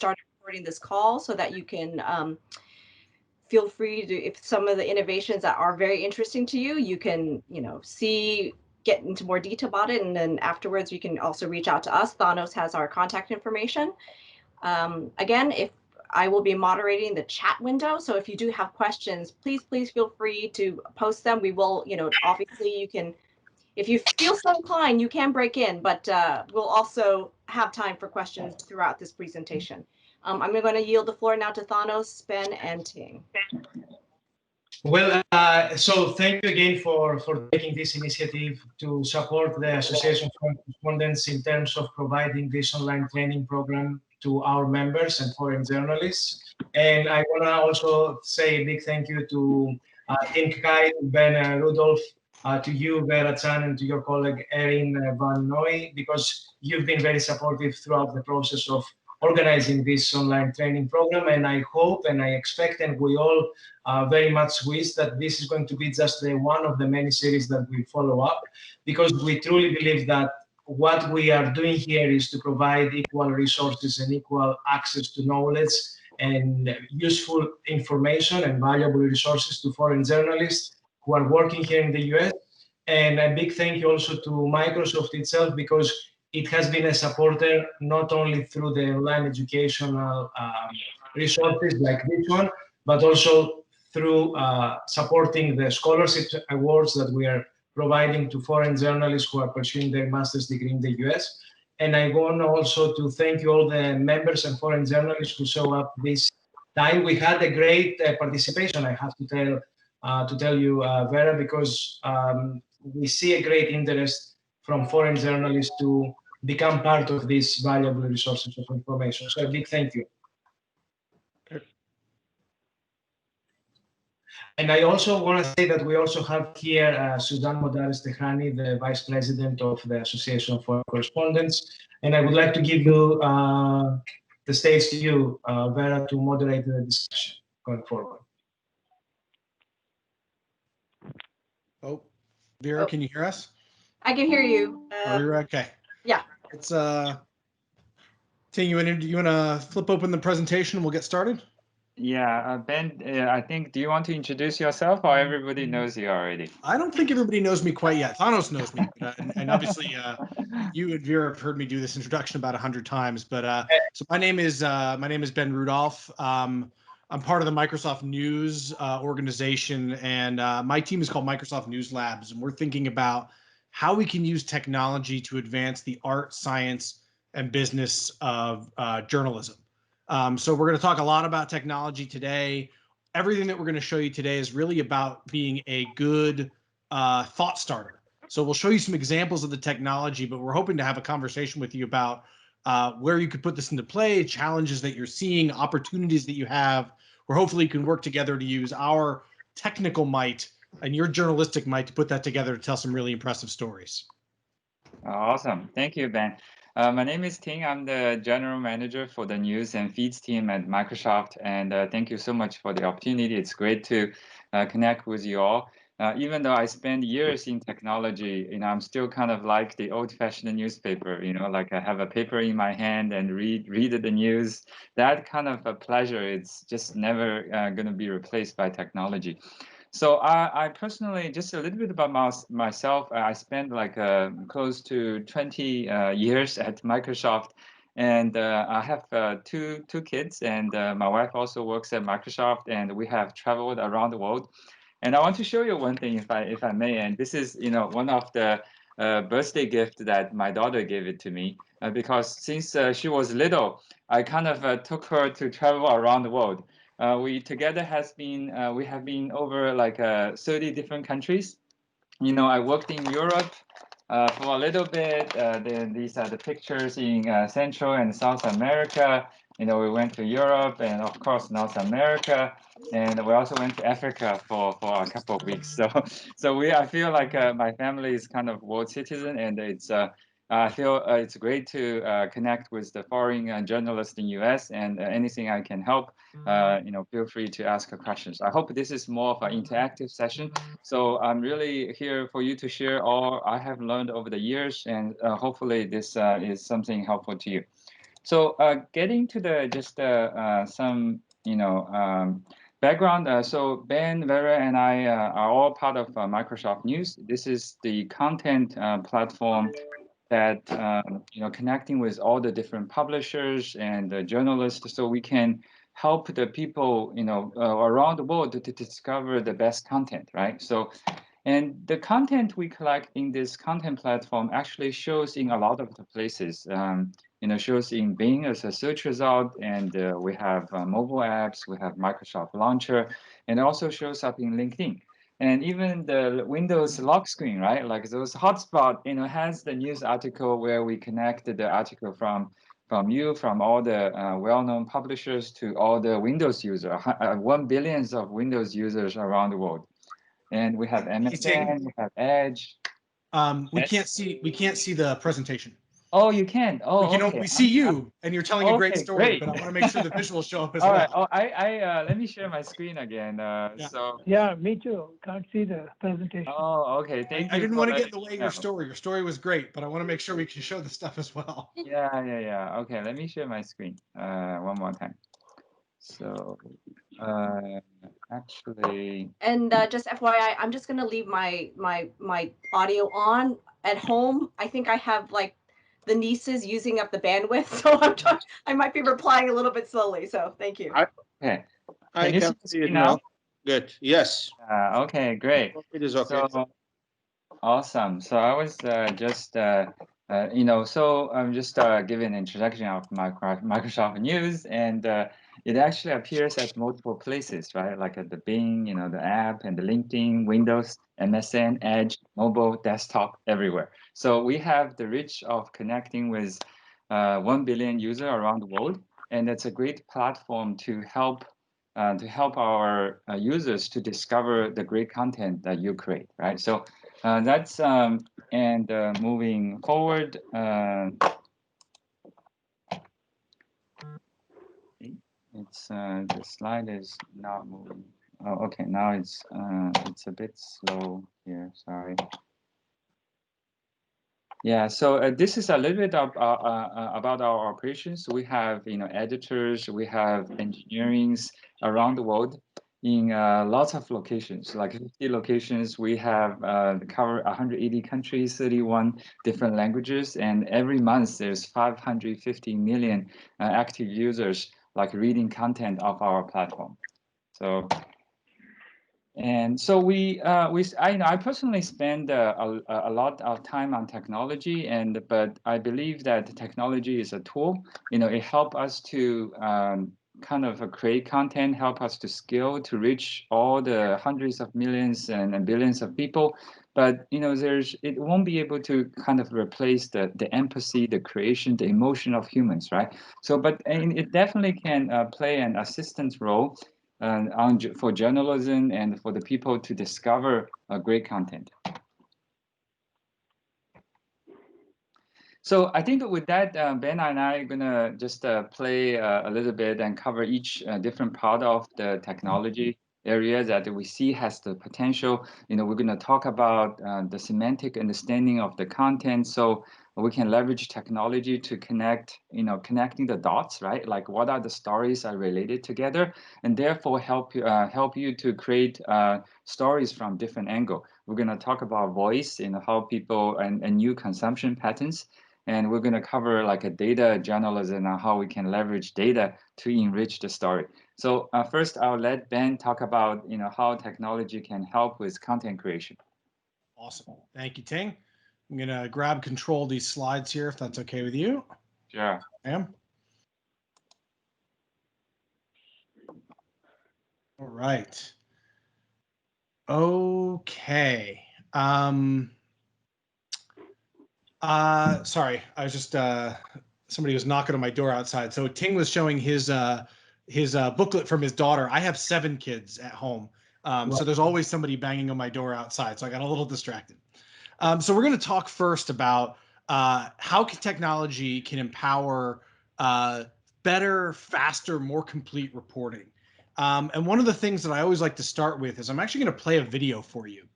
started recording this call so that you can feel free to, if some of the innovations that are very interesting to you, you can, get into more detail about it. And then afterwards, you can also reach out to us. Thanos has our contact information. Again, if I will be moderating the chat window. So if you do have questions, please feel free to post them. We will, obviously you can, if you feel so inclined, you can break in, but we'll also have time for questions throughout this presentation. I'm going to yield the floor now to Thanos, Ben, and Ting. Well, so thank you again for taking this initiative to support the Association for Correspondents in terms of providing this online training program to our members and foreign journalists. And I want to also say a big thank you to Tim Kai, Ben Rudolph, to you, Vera Chan, and to your colleague Erin Van Nooy, because you've been very supportive throughout the process of organizing this online training program. And I hope and I expect, and we all very much wish that this is going to be just one of the many series that we follow up, because we truly believe that what we are doing here is to provide equal resources and equal access to knowledge and useful information and valuable resources to foreign journalists who are working here in the US. And a big thank you also to Microsoft itself, because it has been a supporter not only through the online educational resources like this one, but also through supporting the scholarship awards that we are providing to foreign journalists who are pursuing their master's degree in the US. And I want also to thank you all the members and foreign journalists who show up this time. We had a great participation, I have to tell you, Vera, because we see a great interest from foreign journalists to become part of these valuable resources of information. So a big thank you. And I also want to say that we also have here Suzanne Modares Tehani, the Vice President of the Association for Correspondents. And I would like to give you the stage to you, Vera, to moderate the discussion going forward. Oh, Vera, can you hear us? I can hear you. Are we okay? Yeah. It's Ting, you want to flip open the presentation and we'll get started? Yeah, Ben, I think, do you want to introduce yourself, or everybody knows you already? I don't think everybody knows me quite yet. Thanos knows me, and obviously you and Vera have heard me do this introduction about 100 times. But so my name is Ben Rudolph. I'm part of the Microsoft News organization, and my team is called Microsoft News Labs, and we're thinking about how we can use technology to advance the art, science, and business of journalism. So we're going to talk a lot about technology today. Everything that we're going to show you today is really about being a good thought starter. So we'll show you some examples of the technology, but we're hoping to have a conversation with you about where you could put this into play, challenges that you're seeing, opportunities that you have, where hopefully you can work together to use our technical might and your journalistic might to put that together to tell some really impressive stories. Awesome. Thank you, Ben. My name is Ting. I'm the general manager for the news and feeds team at Microsoft. And thank you so much for the opportunity. It's great to connect with you all. Even though I spent years in technology, I'm still kind of like the old-fashioned newspaper, like I have a paper in my hand and read the news. That kind of a pleasure, it's just never going to be replaced by technology. So I personally, just a little bit about myself, I spent like close to 20 years at Microsoft, and I have two kids, and my wife also works at Microsoft, and we have traveled around the world. And I want to show you one thing, if I may, and this is one of the birthday gift that my daughter gave it to me, because since she was little, I kind of took her to travel around the world. We together we have been over like 30 different countries. I worked in Europe for a little bit. These are the pictures in Central and South America. We went to Europe and of course North America, and we also went to Africa for a couple of weeks. So I feel like my family is kind of world citizen, and I feel it's great to connect with the foreign journalists in US, and anything I can help, feel free to ask questions. I hope this is more of an interactive session. So I'm really here for you to share all I have learned over the years, and hopefully this is something helpful to you. So getting to the just some background. So Ben, Vera, and I are all part of Microsoft News. This is the content platform that connecting with all the different publishers and the journalists, so we can help the people around the world to discover the best content, right? So, and the content we collect in this content platform actually shows in a lot of the places. Shows in Bing as a search result, and we have mobile apps, we have Microsoft Launcher, and it also shows up in LinkedIn. And even the Windows lock screen, right? Like those hotspot, has the news article where we connect the article from all the well-known publishers to all the Windows users, 1 billion of Windows users around the world. And we have MSN, we have Edge. We can't see the presentation. Oh, you can. Oh, okay. We see you, and you're telling a great story, great. but I want to make sure the visuals show up as All well. right. Oh, I let me share my screen again. So. Yeah, me too. Can't see the presentation. Oh, okay. Thank you. I didn't want to get in the way of your story. Your story was great, but I want to make sure we can show the stuff as well. Yeah. Okay, let me share my screen one more time. So, actually. And just FYI, I'm just gonna leave my audio on at home. I think I have like the nieces using up the bandwidth, so I might be replying a little bit slowly. So thank you. Okay. I can see it now. Good. Yes. Okay, great. It is okay. So, awesome. So I was just so I'm just giving an introduction of Microsoft News, and it actually appears at multiple places, right? Like at the Bing, the app, and the LinkedIn, Windows, MSN, Edge, mobile, desktop, everywhere. So we have the reach of connecting with 1 billion users around the world, and it's a great platform to help our users to discover the great content that you create, right? So that's and moving forward. It's the slide is not moving. Oh, okay. Now it's a bit slow here. Sorry. Yeah, so this is a little bit of, about our operations. We have, editors, we have engineerings around the world in lots of locations, like 50 locations. We have cover 180 countries, 31 different languages, and every month there's 550 million active users like reading content of our platform. So. And so I personally spend a lot of time on technology, but I believe that technology is a tool. It helps us to kind of create content, help us to scale, to reach all the hundreds of millions and billions of people. But it won't be able to kind of replace the empathy, the creation, the emotion of humans, right? So, but it definitely can play an assistance role. For journalism and for the people to discover great content. So I think with that, Ben and I are gonna just play a little bit and cover each different part of the technology area that we see has the potential. We're gonna talk about the semantic understanding of the content, so we can leverage technology to connecting the dots, right? Like what are the stories are related together, and therefore help you to create stories from different angle. We're gonna talk about voice, how people and new consumption patterns. And we're going to cover like a data journalism and how we can leverage data to enrich the story. So first, I'll let Ben talk about how technology can help with content creation. Awesome. Thank you, Ting. I'm going to grab control of these slides here, if that's okay with you. Sure. Ma'am. All right. Okay. Sorry, I was just somebody was knocking on my door outside. So Ting was showing his booklet from his daughter. I have 7 kids at home, so there's always somebody banging on my door outside. So I got a little distracted. So we're going to talk first about how technology can empower better, faster, more complete reporting. And one of the things that I always like to start with is I'm actually going to play a video for you,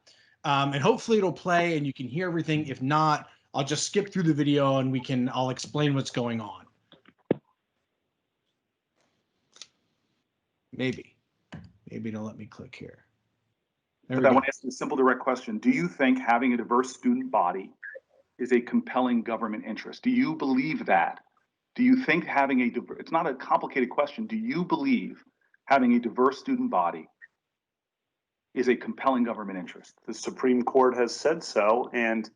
and hopefully it'll play and you can hear everything. If not, I'll just skip through the video and I'll explain what's going on. Maybe it'll let me click here. There But we I go. want to ask you a simple, direct question. Do you think having a diverse student body is a compelling government interest? Do you believe that? Do you think having a diverse, it's not a complicated question. Do you believe having a diverse student body is a compelling government interest? The Supreme Court has said so, and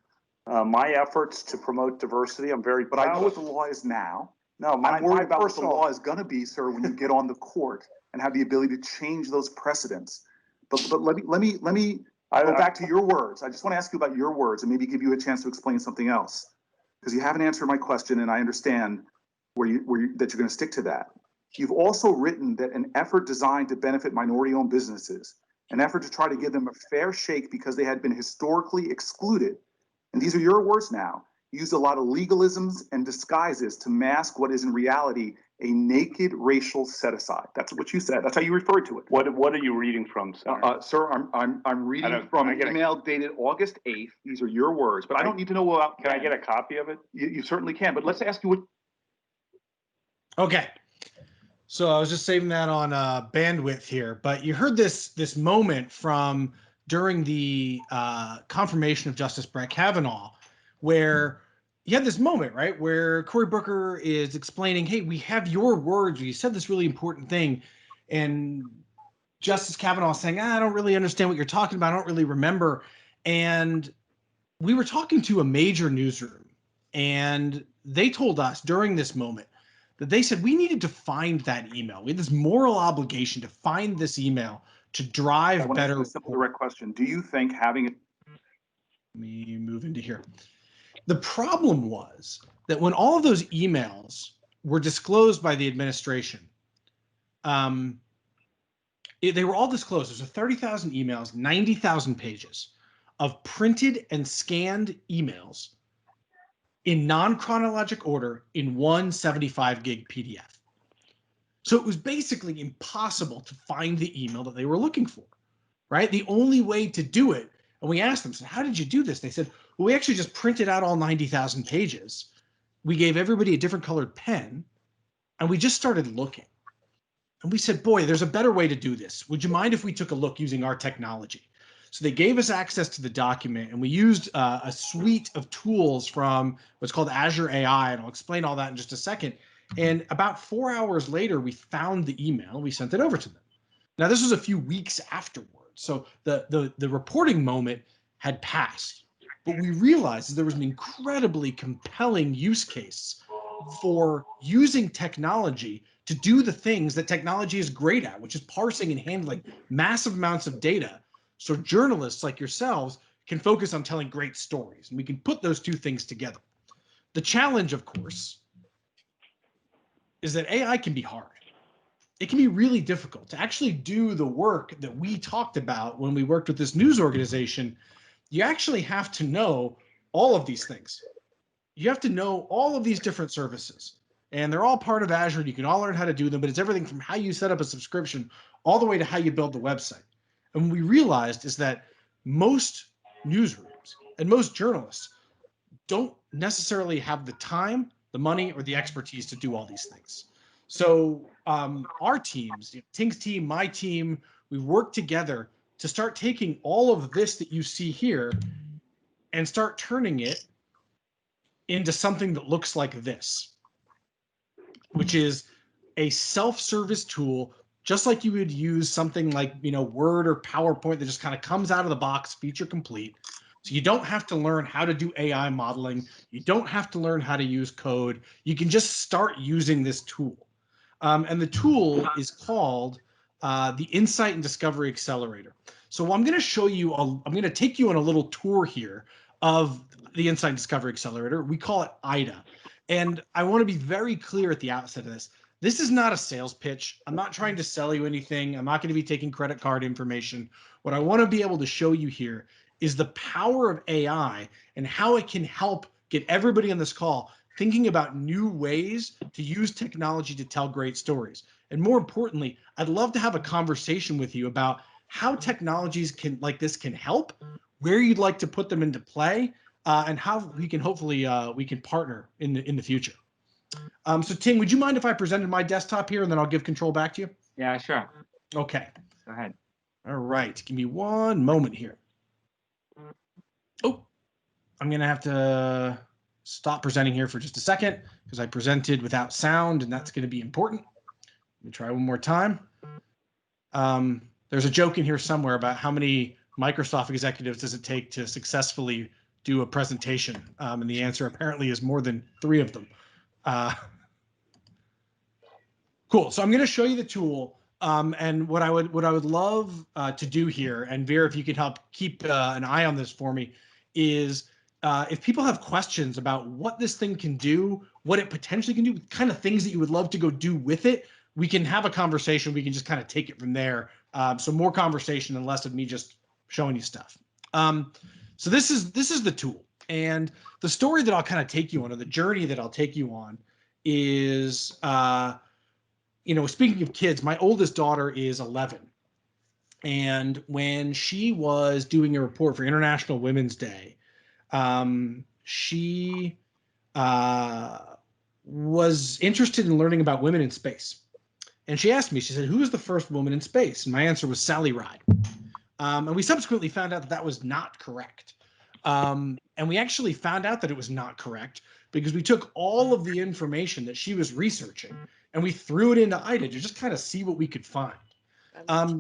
my efforts to promote diversity, I'm very But proud I know of. what the law is now. No, I'm my worried about what the personal, law is going to be, sir, when you get on the court and have the ability to change those precedents. But let me go back to your words. I just want to ask you about your words and maybe give you a chance to explain something else, because you haven't answered my question, and I understand that you're going to stick to that. You've also written that an effort designed to benefit minority-owned businesses, an effort to try to give them a fair shake because they had been historically excluded, and these are your words now, used a lot of legalisms and disguises to mask what is in reality a naked racial set-aside. That's what you said. That's how you referred to it. what are you reading from, sir? Sir, I'm reading from an email dated August 8th. These are your words, but I don't need to know about. Can I get a copy of it? You certainly can, but let's ask you what. Okay. So I was just saving that on bandwidth here, but you heard this moment from during the confirmation of Justice Brett Kavanaugh, where you had this moment, right, where Cory Booker is explaining, hey, we have your words. You said this really important thing. And Justice Kavanaugh saying, I don't really understand what you're talking about. I don't really remember. And we were talking to a major newsroom, and they told us during this moment that they said we needed to find that email. We had this moral obligation to find this email to drive better. A simple, direct question. Do you think having it? Let me move into here. The problem was that when all of those emails were disclosed by the administration, they were all disclosed. There's 30,000 emails, 90,000 pages of printed and scanned emails in non-chronologic order in one 75 gig PDF. So it was basically impossible to find the email that they were looking for, right? The only way to do it, and we asked them, so how did you do this? They said, well, we actually just printed out all 90,000 pages. We gave everybody a different colored pen, and we just started looking. And we said, boy, there's a better way to do this. Would you mind if we took a look using our technology? So they gave us access to the document, and we used a suite of tools from what's called Azure AI, and I'll explain all that in just a second. And about 4 hours later, we found the email, and we sent it over to them. Now, this was a few weeks afterwards, so the reporting moment had passed. But we realized there was an incredibly compelling use case for using technology to do the things that technology is great at, which is parsing and handling massive amounts of data. So journalists like yourselves can focus on telling great stories, and we can put those two things together. The challenge, of course, is that AI can be hard. It can be really difficult to actually do the work that we talked about when we worked with this news organization. You actually have to know all of these things. You have to know all of these different services, and they're all part of Azure. You can all learn how to do them, but it's everything from how you set up a subscription all the way to how you build the website. And what we realized is that most newsrooms and most journalists don't necessarily have the time, the money, or the expertise to do all these things. So our teams, Ting's team, my team, we work together to start taking all of this that you see here and start turning it into something that looks like this, which is a self-service tool, just like you would use something like, Word or PowerPoint that just kind of comes out of the box, feature complete. So you don't have to learn how to do AI modeling. You don't have to learn how to use code. You can just start using this tool. And the tool is called the Insight and Discovery Accelerator. So I'm going to show you, I'm going to take you on a little tour here of the Insight and Discovery Accelerator. We call it IDA. And I want to be very clear at the outset of this. This is not a sales pitch. I'm not trying to sell you anything. I'm not going to be taking credit card information. What I want to be able to show you here is the power of AI and how it can help get everybody on this call thinking about new ways to use technology to tell great stories. And more importantly, I'd love to have a conversation with you about how technologies like this can help, where you'd like to put them into play, and how we can hopefully we can partner in the future. So Ting, would you mind if I presented my desktop here and then I'll give control back to you? Yeah, sure. Okay. Go ahead. All right. Give me one moment here. Oh, I'm going to have to stop presenting here for just a second because I presented without sound, and that's going to be important. Let me try one more time. There's a joke in here somewhere about how many Microsoft executives does it take to successfully do a presentation, and the answer apparently is more than 3 of them. Cool. So I'm going to show you the tool, and what I would love to do here, and Vera, if you could help keep an eye on this for me, is if people have questions about what this thing can do, what it potentially can do, kind of things that you would love to go do with it, we can have a conversation. We can just kind of take it from there. So more conversation and less of me just showing you stuff. So this is the tool, and the story that I'll kind of take you on, or the journey that I'll take you on, is speaking of kids, my oldest daughter is 11, and when she was doing a report for International Women's Day, she was interested in learning about women in space. And she asked me, she said, who is the first woman in space? And my answer was Sally Ride. And we subsequently found out that that was not correct. And we actually found out that it was not correct because we took all of the information that she was researching and we threw it into IDA to just kind of see what we could find.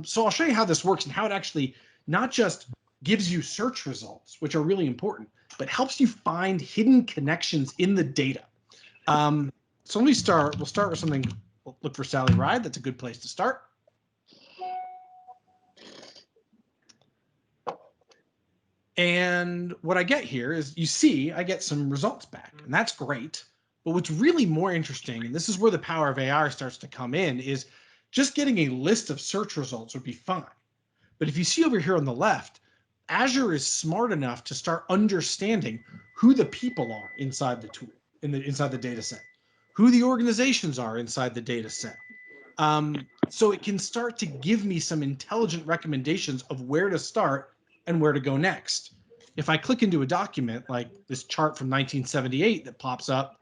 So I'll show you how this works and how it actually not just gives you search results, which are really important, but helps you find hidden connections in the data. So let me start. We'll start with something. We'll look for Sally Ride. That's a good place to start. And what I get here is, you see, I get some results back, and that's great. But what's really more interesting, and this is where the power of AI starts to come in, is just getting a list of search results would be fine. But if you see over here on the left, Azure is smart enough to start understanding who the people are inside the tool, inside the data set, who the organizations are inside the data set. So it can start to give me some intelligent recommendations of where to start and where to go next. If I click into a document like this chart from 1978 that pops up,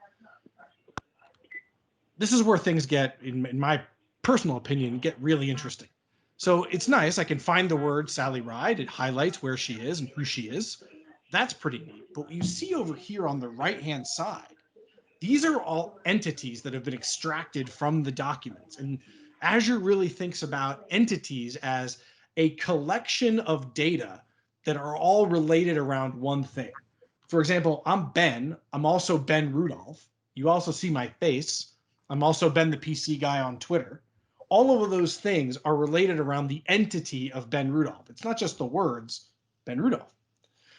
this is where things get, in my personal opinion, get really interesting. So it's nice. I can find the word Sally Ride. It highlights where she is and who she is. That's pretty neat. But what you see over here on the right-hand side, these are all entities that have been extracted from the documents. And Azure really thinks about entities as a collection of data that are all related around one thing. For example, I'm Ben. I'm also Ben Rudolph. You also see my face. I'm also Ben the PC guy on Twitter. All of those things are related around the entity of Ben Rudolph. It's not just the words Ben Rudolph.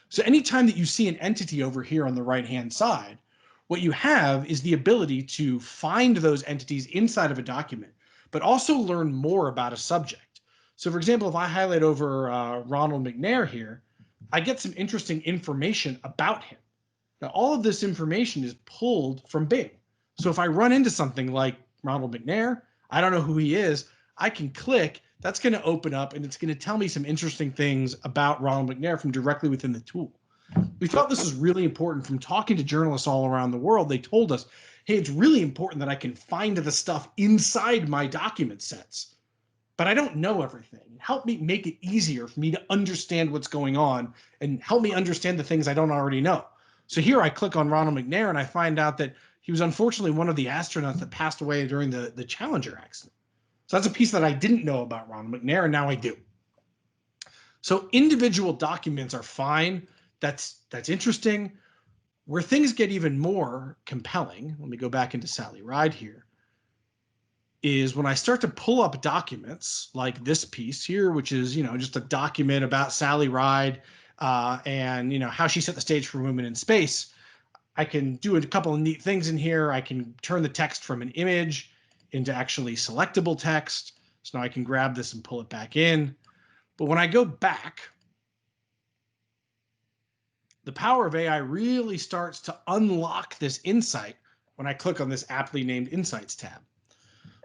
So anytime that you see an entity over here on the right-hand side, what you have is the ability to find those entities inside of a document, but also learn more about a subject. So for example, if I highlight over Ronald McNair here, I get some interesting information about him. Now, all of this information is pulled from Bing. So if I run into something like Ronald McNair, I don't know who he is, I can click, that's going to open up and it's going to tell me some interesting things about Ronald McNair from directly within the tool. We felt this was really important. From talking to journalists all around the world, they told us, hey, it's really important that I can find the stuff inside my document sets, but I don't know everything. Help me make it easier for me to understand what's going on and help me understand the things I don't already know. So here I click on Ronald McNair and I find out that he was unfortunately one of the astronauts that passed away during the Challenger accident. So that's a piece that I didn't know about Ronald McNair, and now I do. So individual documents are fine. That's interesting. Where things get even more compelling, let me go back into Sally Ride here, is when I start to pull up documents like this piece here, which is, just a document about Sally Ride and, how she set the stage for women in space. I can do a couple of neat things in here. I can turn the text from an image into actually selectable text. So now I can grab this and pull it back in. But when I go back, the power of AI really starts to unlock this insight when I click on this aptly named Insights tab.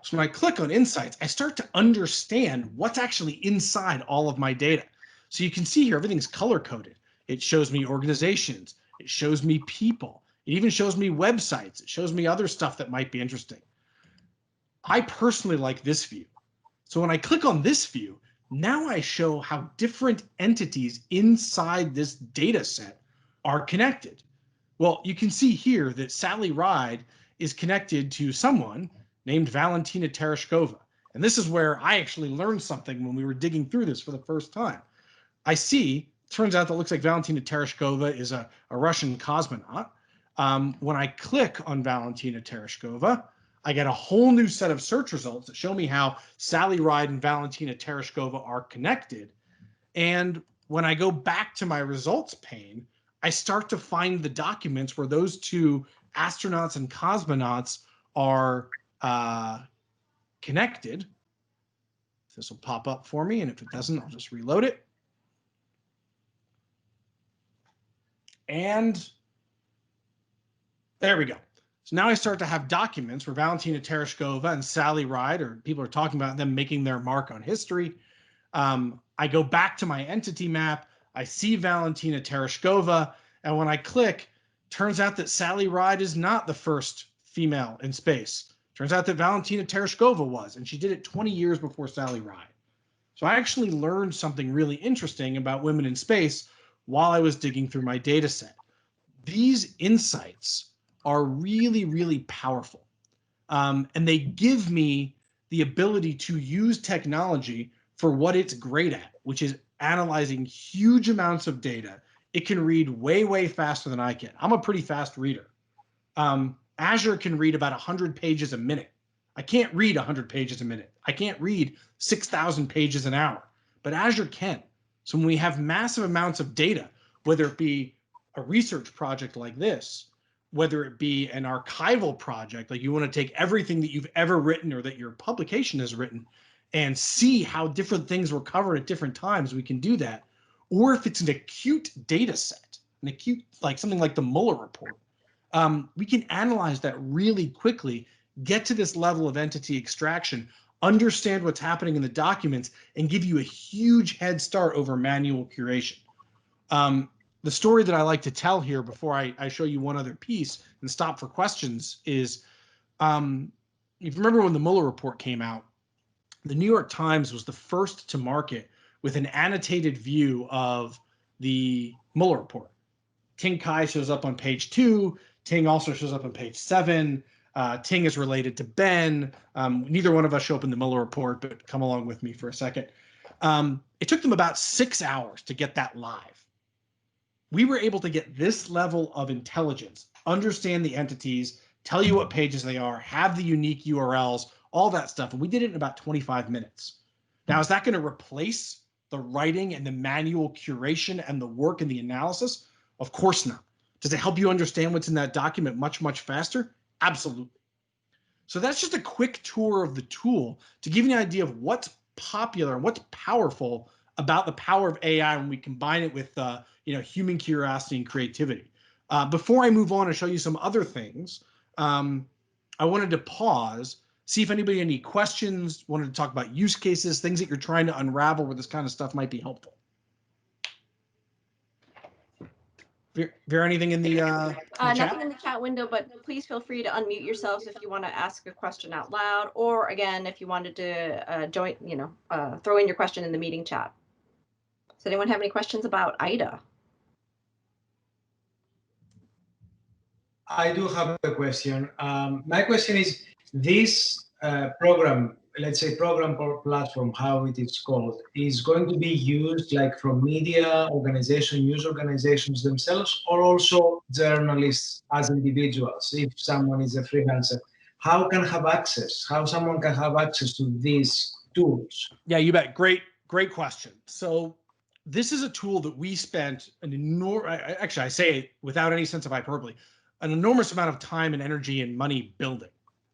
So when I click on Insights, I start to understand what's actually inside all of my data. So you can see here, everything's color-coded. It shows me organizations. It shows me people. It even shows me websites. It shows me other stuff that might be interesting. I personally like this view. So when I click on this view, now I show how different entities inside this data set are connected. Well, you can see here that Sally Ride is connected to someone named Valentina Tereshkova. And this is where I actually learned something when we were digging through this for the first time. I see, turns out that looks like Valentina Tereshkova is a Russian cosmonaut. When I click on Valentina Tereshkova, I get a whole new set of search results that show me how Sally Ride and Valentina Tereshkova are connected. And when I go back to my results pane, I start to find the documents where those two astronauts and cosmonauts are connected. This will pop up for me, and if it doesn't, I'll just reload it. And there we go. So now I start to have documents where Valentina Tereshkova and Sally Ride, or people are talking about them making their mark on history. I go back to my entity map. I see Valentina Tereshkova, and when I click, turns out that Sally Ride is not the first female in space. Turns out that Valentina Tereshkova was, and she did it 20 years before Sally Ride. So I actually learned something really interesting about women in space while I was digging through my data set. These insights are really, really powerful. And they give me the ability to use technology for what it's great at, which is analyzing huge amounts of data. It can read way, way faster than I can. I'm a pretty fast reader. Azure can read about 100 pages a minute. I can't read 100 pages a minute. I can't read 6,000 pages an hour, but Azure can. So when we have massive amounts of data, whether it be a research project like this, whether it be an archival project, like you want to take everything that you've ever written or that your publication has written and see how different things were covered at different times, we can do that. Or if it's an acute data set, an acute, like something like the Mueller report, we can analyze that really quickly, get to this level of entity extraction, understand what's happening in the documents, and give you a huge head start over manual curation. The story that I like to tell here before I show you one other piece and stop for questions is, if you remember when the Mueller report came out, the New York Times was the first to market with an annotated view of the Mueller report. Ting Kai shows up on page 2. Ting also shows up on page 7. Ting is related to Ben. Neither one of us show up in the Mueller report, but come along with me for a second. It took them about 6 hours to get that live. We were able to get this level of intelligence, understand the entities, tell you what pages they are, have the unique URLs, all that stuff. And we did it in about 25 minutes. Now, is that going to replace the writing and the manual curation and the work and the analysis? Of course not. Does it help you understand what's in that document much, much faster? Absolutely. So that's just a quick tour of the tool to give you an idea of what's popular and what's powerful about the power of AI when we combine it with human curiosity and creativity. Before I move on and show you some other things, I wanted to pause, see if anybody had any questions, wanted to talk about use cases, things that you're trying to unravel where this kind of stuff might be helpful. Vera, anything in the nothing chat? in the chat window, but please feel free to unmute yourselves if you want to ask a question out loud, or again, if you wanted to join, throw in your question in the meeting chat. Does anyone have any questions about IDA? I do have a question. My question is, this program, let's say program or platform, how it is called, is going to be used like from media organization, news organizations themselves, or also journalists as individuals? If someone is a freelancer, how someone can have access to these tools? Yeah, you bet. Great question. So this is a tool that we spent an enormous, actually I say it without any sense of hyperbole, an enormous amount of time and energy and money building.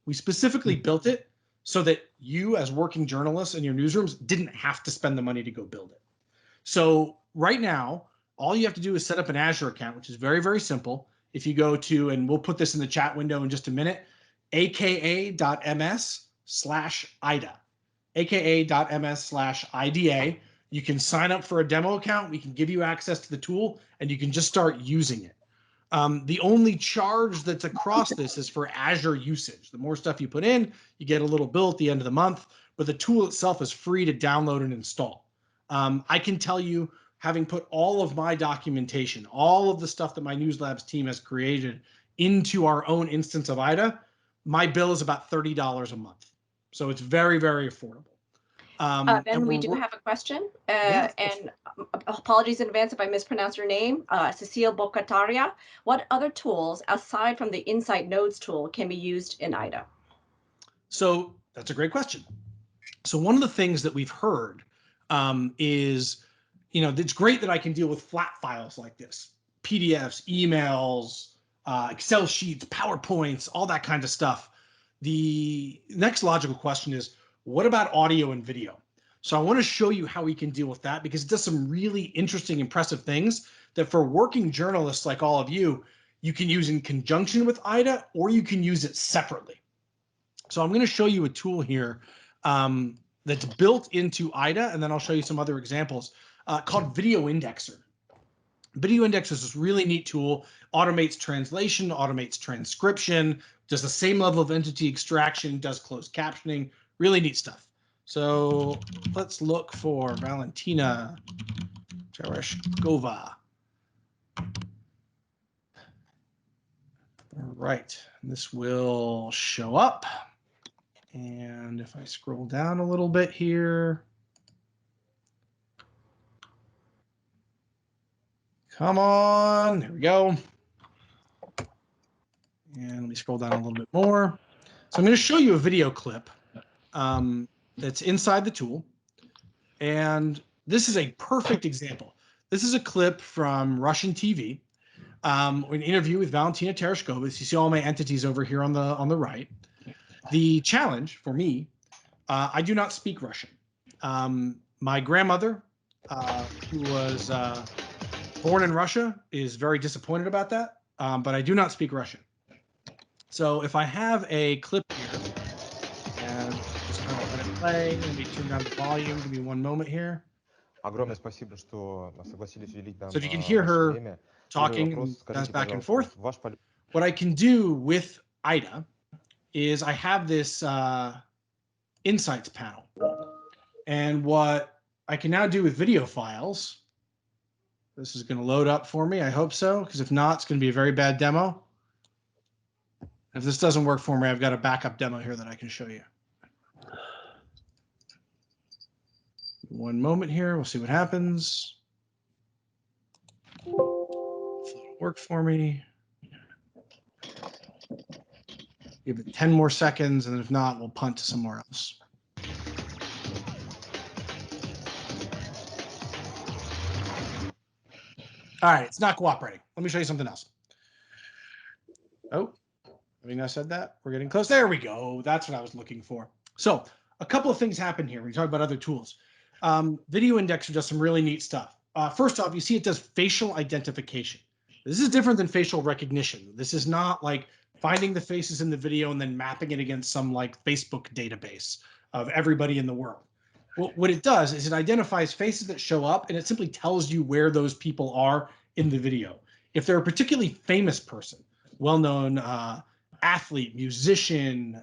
We specifically built it so that you as working journalists in your newsrooms didn't have to spend the money to go build it. So right now, all you have to do is set up an Azure account, which is very, very simple. If you go to, and we'll put this in the chat window in just a minute, aka.ms/IDA, aka.ms/IDA. You can sign up for a demo account. We can give you access to the tool, and you can just start using it. The only charge that's across this is for Azure usage. The more stuff you put in, you get a little bill at the end of the month. but the tool itself is free to download and install. I can tell you, having put all of my documentation, all of the stuff that my News Labs team has created into our own instance of IDA, my bill is about $30 a month. So it's very, very affordable. Ben, we do have a question, yeah, and apologies in advance if I mispronounce your name. Cecile Bocataria. What other tools, aside from the Insight Nodes tool, can be used in IDA? So that's a great question. So one of the things that we've heard is, it's great that I can deal with flat files like this, PDFs, emails, Excel sheets, PowerPoints, all that kind of stuff. The next logical question is, what about audio and video? So I want to show you how we can deal with that, because it does some really interesting, impressive things that for working journalists like all of you, you can use in conjunction with IDA, or you can use it separately. So I'm going to show you a tool here that's built into IDA, and then I'll show you some other examples called Videoindexer. Videoindexer is this really neat tool, automates translation, automates transcription, does the same level of entity extraction, does closed captioning, really neat stuff. So let's look for Valentina Tereshkova. All right, this will show up. And if I scroll down a little bit here, come on, there we go. And let me scroll down a little bit more. So I'm going to show you a video clip that's inside the tool. And this is a perfect example. This is a clip from Russian TV, an interview with Valentina Tereshkova. You see all my entities over here on the right. The challenge for me, I do not speak Russian. My grandmother, who was born in Russia, is very disappointed about that, but I do not speak Russian. So if I have a clip here, and just kind of let it play, let me turn down the volume, give me one moment here. Огромное спасибо, что согласились уделить нам So if you can hear her время. talking and back and forth, what I can do with IDA is I have this insights panel. And what I can now do with video files, this is going to load up for me. I hope so, because if not, it's going to be a very bad demo. If this doesn't work for me, I've got a backup demo here that I can show you. One moment here. We'll see what happens. If it'll work for me. Give it 10 more seconds, and if not, we'll punt to somewhere else. All right, it's not cooperating. Let me show you something else. Oh, I think I said that. We're getting close. There we go. That's what I was looking for. So a couple of things happen here when you talk about other tools. Videoindexer does some really neat stuff. First off, you see it does facial identification. This is different than facial recognition. This is not like finding the faces in the video and then mapping it against some like Facebook database of everybody in the world. Well, what it does is it identifies faces that show up, and it simply tells you where those people are in the video. If they're a particularly famous person, well-known athlete, musician,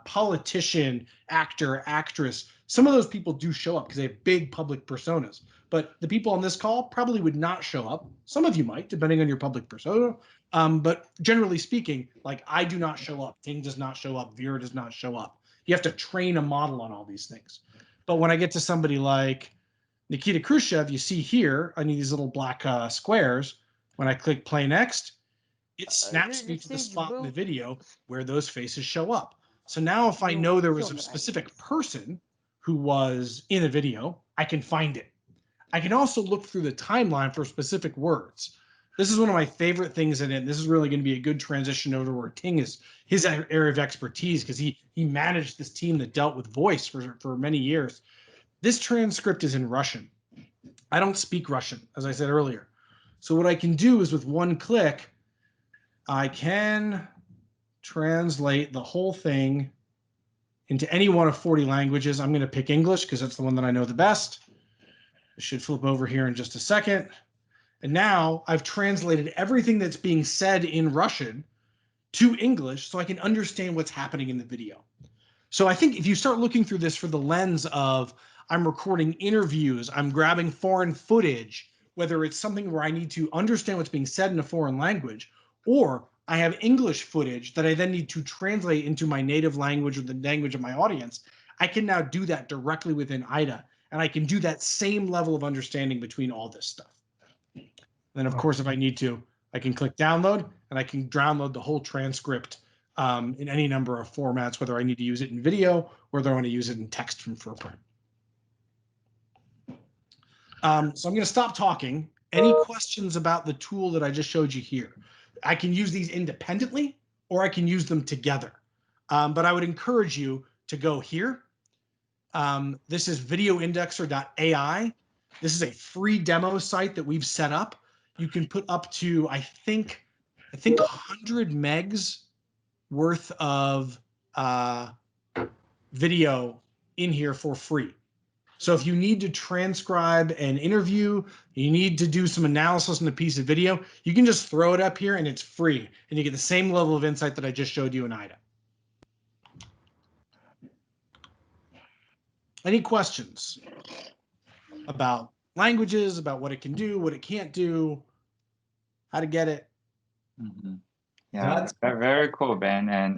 politician, actor, actress, some of those people do show up because they have big public personas. But the people on this call probably would not show up. Some of you might, depending on your public persona. But generally speaking, like I do not show up. Ting does not show up. Vera does not show up. You have to train a model on all these things. But when I get to somebody like Nikita Khrushchev, you see here, I need these little black squares. When I click play next, it snaps me to the spot in the video where those faces show up. So now if I know there was a specific person who was in a video, I can find it. I can also look through the timeline for specific words. This is one of my favorite things in it. This is really going to be a good transition over where Ting is his area of expertise, because he managed this team that dealt with voice for many years. This transcript is in Russian. I don't speak Russian, as I said earlier. So what I can do is with one click, I can translate the whole thing into any one of 40 languages. I'm going to pick English because that's the one that I know the best. I should flip over here in just a second. And now I've translated everything that's being said in Russian to English so I can understand what's happening in the video. So I think if you start looking through this for the lens of I'm recording interviews, I'm grabbing foreign footage, whether it's something where I need to understand what's being said in a foreign language, or I have English footage that I then need to translate into my native language or the language of my audience, I can now do that directly within IDA. And I can do that same level of understanding between all this stuff. Then, of course, if I need to, I can click download and I can download the whole transcript in any number of formats, whether I need to use it in video or whether I want to use it in text from print. So I'm going to stop talking. Any questions about the tool that I just showed you here? I can use these independently or I can use them together. But I would encourage you to go here. This is Videoindexer.ai. This is a free demo site that we've set up. You can put up to, I think 100 megs worth of video in here for free. So if you need to transcribe an interview, you need to do some analysis on a piece of video, you can just throw it up here and it's free. And you get the same level of insight that I just showed you in IDA. Any questions about languages, about what it can do, what it can't do, how to get it? Mm-hmm. Yeah, that's very cool, Ben. And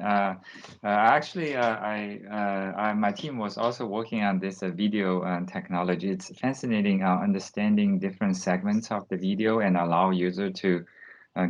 actually, my team was also working on this video technology. It's fascinating understanding different segments of the video and allow user to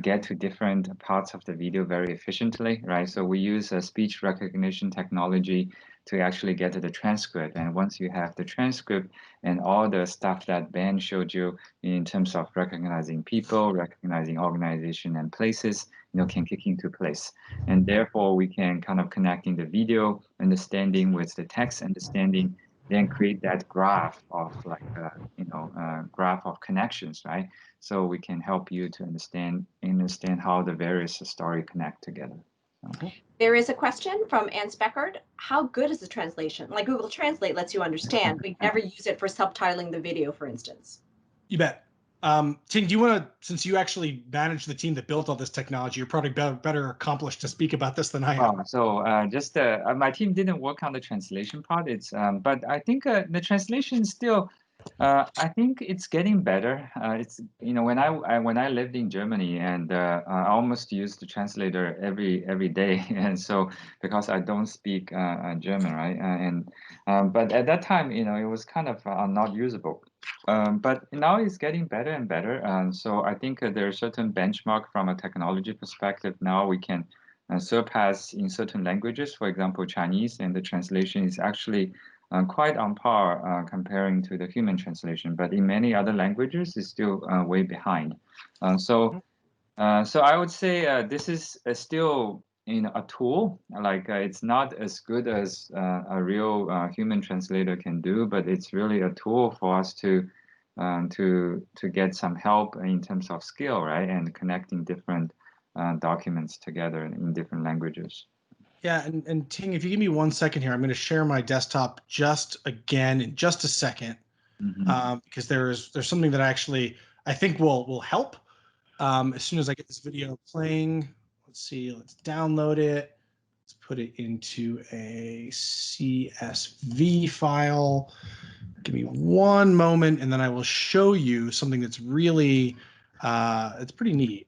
get to different parts of the video very efficiently, right? So we use a speech recognition technology to actually get to the transcript. And once you have the transcript and all the stuff that Ben showed you in terms of recognizing people, recognizing organization and places, can kick into place. And therefore, we can kind of connecting the video understanding with the text understanding, then create that graph of like, graph of connections, right? So we can help you to understand how the various stories connect together. There is a question from Ann Speckard. How good is the translation? Like Google Translate lets you understand, but you never use it for subtitling the video, for instance. You bet. Ting, do you want to, since you actually manage the team that built all this technology, you're probably better accomplished to speak about this than I am. So just my team didn't work on the translation part. But I think the translation still, I think it's getting better. It's when I lived in Germany and I almost used the translator every day, and so because I don't speak German, right? But at that time, it was kind of not usable. But now it's getting better and better. So I think there's certain benchmark from a technology perspective. Now we can surpass in certain languages, for example, Chinese, and the translation is actually quite on par comparing to the human translation. But in many other languages, it's still way behind. So I would say this is still a tool. Like it's not as good as a real human translator can do, but it's really a tool for us to get some help in terms of skill, right, and connecting different documents together in different languages. Yeah, and Ting, if you give me 1 second here, I'm going to share my desktop just again in just a second, because there's something that I think will help as soon as I get this video playing. Let's see, let's download it. Let's put it into a CSV file. Give me 1 moment, and then I will show you something that's really, it's pretty neat.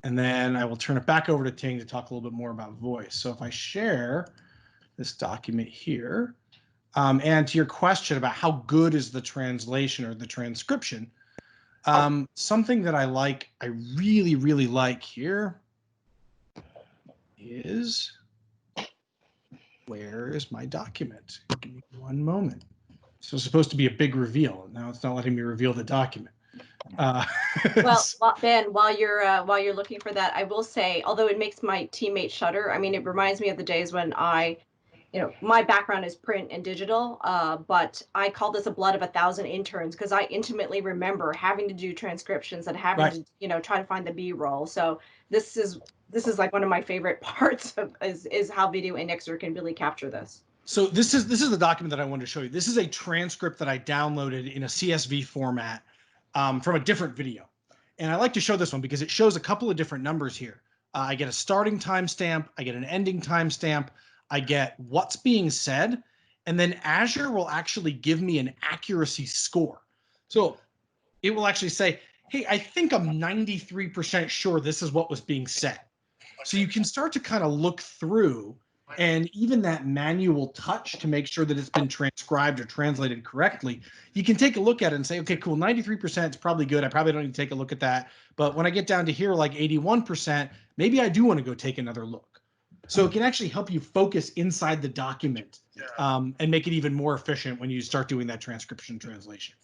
And then I will turn it back over to Ting to talk a little bit more about voice. So if I share this document here, and to your question about how good is the translation or the transcription, something that I really, really like here is, where is my document? Give me 1 moment. So it's supposed to be a big reveal. Now it's not letting me reveal the document. Well, Ben, while you're looking for that, I will say, although it makes my teammates shudder, I mean, it reminds me of the days when my background is print and digital, but I call this a blood of 1,000 interns because I intimately remember having to do transcriptions and having to, try to find the B-roll. So this is like one of my favorite parts of is how Videoindexer can really capture this. So this is the document that I wanted to show you. This is a transcript that I downloaded in a CSV format from a different video. And I like to show this one because it shows a couple of different numbers here. I get a starting timestamp, I get an ending timestamp, I get what's being said, and then Azure will actually give me an accuracy score. So it will actually say, hey, I think I'm 93% sure this is what was being said. So you can start to kind of look through, and even that manual touch to make sure that it's been transcribed or translated correctly, you can take a look at it and say, okay, cool, 93% is probably good. I probably don't need to take a look at that. But when I get down to here, like 81%, maybe I do want to go take another look. So it can actually help you focus inside the document and make it even more efficient when you start doing that transcription translation.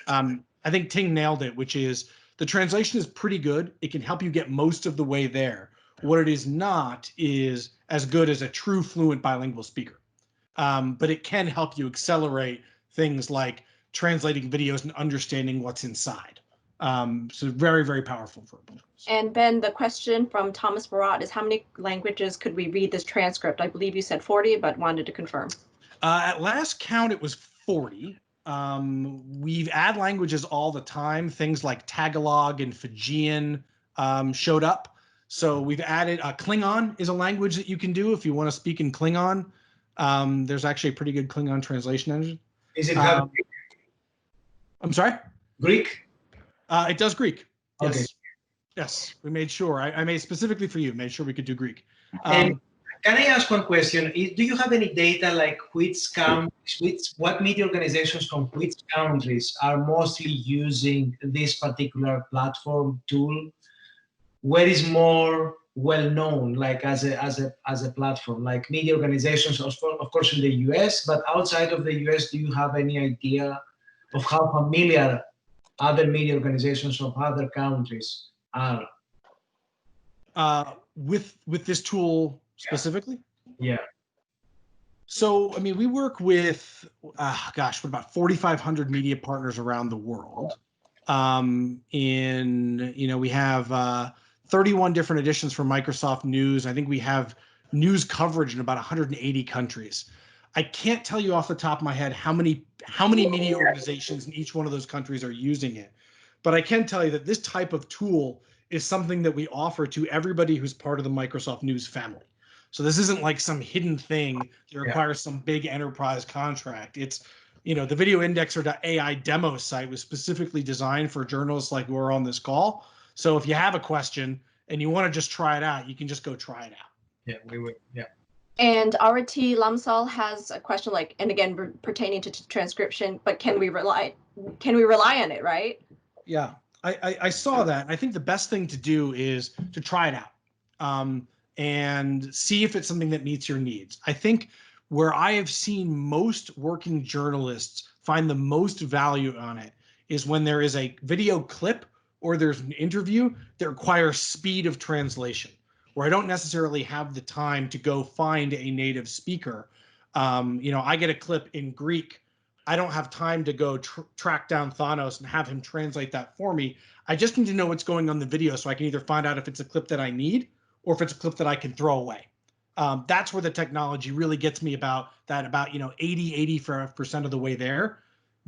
I think Ting nailed it, which is the translation is pretty good. It can help you get most of the way there. What it is not is as good as a true fluent bilingual speaker. But it can help you accelerate things like translating videos and understanding what's inside. So very, very powerful for both. And Ben, the question from Thomas Barat is how many languages could we read this transcript? I believe you said 40, but wanted to confirm. At last count, it was 40. We've add languages all the time. Things like Tagalog and Fijian showed up. So we've added Klingon is a language that you can do if you want to speak in Klingon. There's actually a pretty good Klingon translation engine. Is it have I'm sorry? Greek? It does Greek. Yes. Okay. Yes, we made sure. I made specifically for you, made sure we could do Greek. And can I ask one question? Do you have any data like what media organizations from which countries are mostly using this particular platform tool? Where is more well known, like as a platform, like media organizations, of course, in the US, but outside of the US, do you have any idea of how familiar other media organizations of other countries are? With this tool specifically? Yeah. So, I mean, we work with, what about 4,500 media partners around the world. We have 31 different editions from Microsoft News. I think we have news coverage in about 180 countries. I can't tell you off the top of my head how many media organizations in each one of those countries are using it. But I can tell you that this type of tool is something that we offer to everybody who's part of the Microsoft News family. So this isn't like some hidden thing that requires some big enterprise contract. It's, the Videoindexer AI demo site was specifically designed for journalists like who are on this call. So if you have a question and you want to just try it out, you can just go try it out. Yeah, we would. Yeah. And RT Lamsal has a question and again, pertaining to transcription, but can we rely on it, right? Yeah, I saw that. I think the best thing to do is to try it out and see if it's something that meets your needs. I think where I have seen most working journalists find the most value on it is when there is a video clip or there's an interview that requires speed of translation, where I don't necessarily have the time to go find a native speaker. I get a clip in Greek. I don't have time to go track down Thanos and have him translate that for me. I just need to know what's going on in the video so I can either find out if it's a clip that I need or if it's a clip that I can throw away. That's where the technology really gets me about 80% of the way there,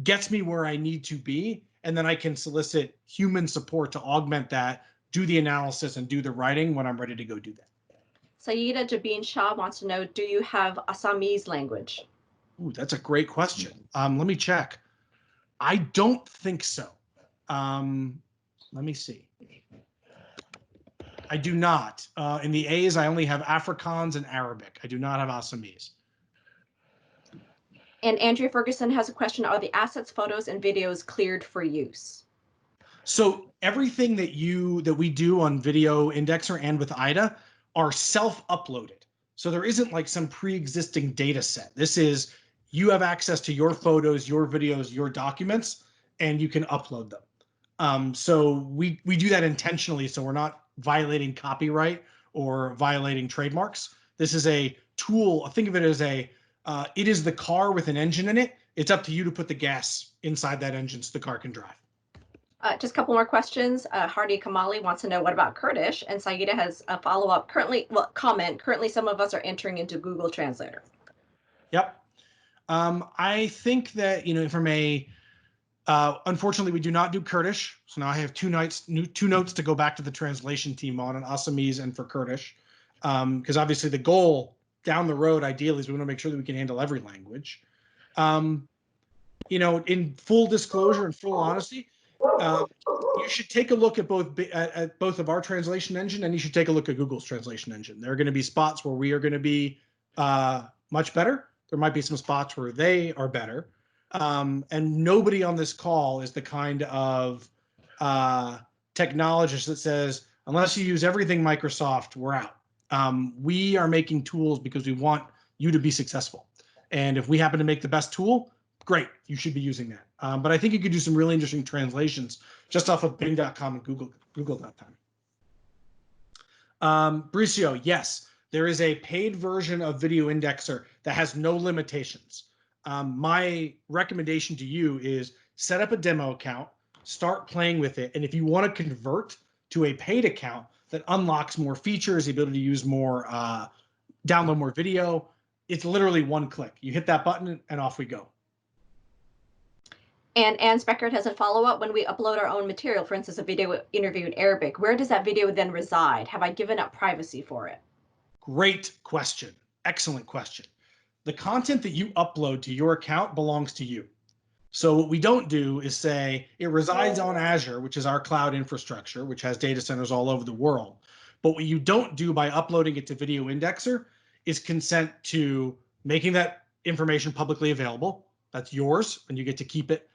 gets me where I need to be. And then I can solicit human support to augment that, do the analysis and do the writing when I'm ready to go do that. Saida Jabin Shah wants to know, do you have Assamese language? Ooh, that's a great question. Let me check. I don't think so. Let me see. I do not. In the A's, I only have Afrikaans and Arabic. I do not have Assamese. And Andrea Ferguson has a question. Are the assets, photos, and videos cleared for use? So everything that we do on Videoindexer and with IDA are self-uploaded. So there isn't like some pre-existing data set. This is, you have access to your photos, your videos, your documents, and you can upload them. So we do that intentionally, so we're not violating copyright or violating trademarks. This is a tool. Think of it as it is the car with an engine in it. It's up to you to put the gas inside that engine so the car can drive. Just a couple more questions. Hardy Kamali wants to know, what about Kurdish? And Saida has a follow-up. Currently some of us are entering into Google Translator. Yep. I think that, unfortunately, we do not do Kurdish. So now I have two notes to go back to the translation team on Assamese and for Kurdish. Because obviously the goal down the road, ideally, is we want to make sure that we can handle every language. You know, in full disclosure and full honesty, you should take a look at both of our translation engine, and you should take a look at Google's translation engine. There are going to be spots where we are going to be much better. There might be some spots where they are better. And nobody on this call is the kind of technologist that says, unless you use everything Microsoft, we're out. We are making tools because we want you to be successful. And if we happen to make the best tool, great, you should be using that. But I think you could do some really interesting translations just off of Bing.com and Google.com. Bricio, yes, there is a paid version of Videoindexer that has no limitations. My recommendation to you is set up a demo account, start playing with it, and if you want to convert to a paid account that unlocks more features, the ability to use more, download more video, it's literally one click. You hit that button and off we go. And Anne Speckert has a follow-up. When we upload our own material, for instance, a video interview in Arabic, where does that video then reside? Have I given up privacy for it? Great question. Excellent question. The content that you upload to your account belongs to you. So what we don't do is say it resides on Azure, which is our cloud infrastructure, which has data centers all over the world. But what you don't do by uploading it to Videoindexer is consent to making that information publicly available. That's yours, and you get to keep it.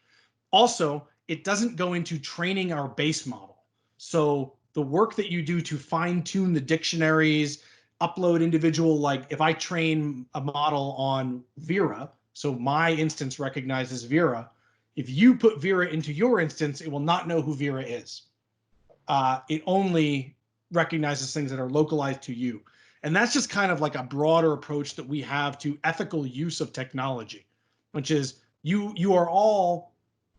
Also, it doesn't go into training our base model. So the work that you do to fine tune the dictionaries, upload individual, like if I train a model on Vera, so my instance recognizes Vera, if you put Vera into your instance, it will not know who Vera is. It only recognizes things that are localized to you. And that's just kind of like a broader approach that we have to ethical use of technology, which is you are all,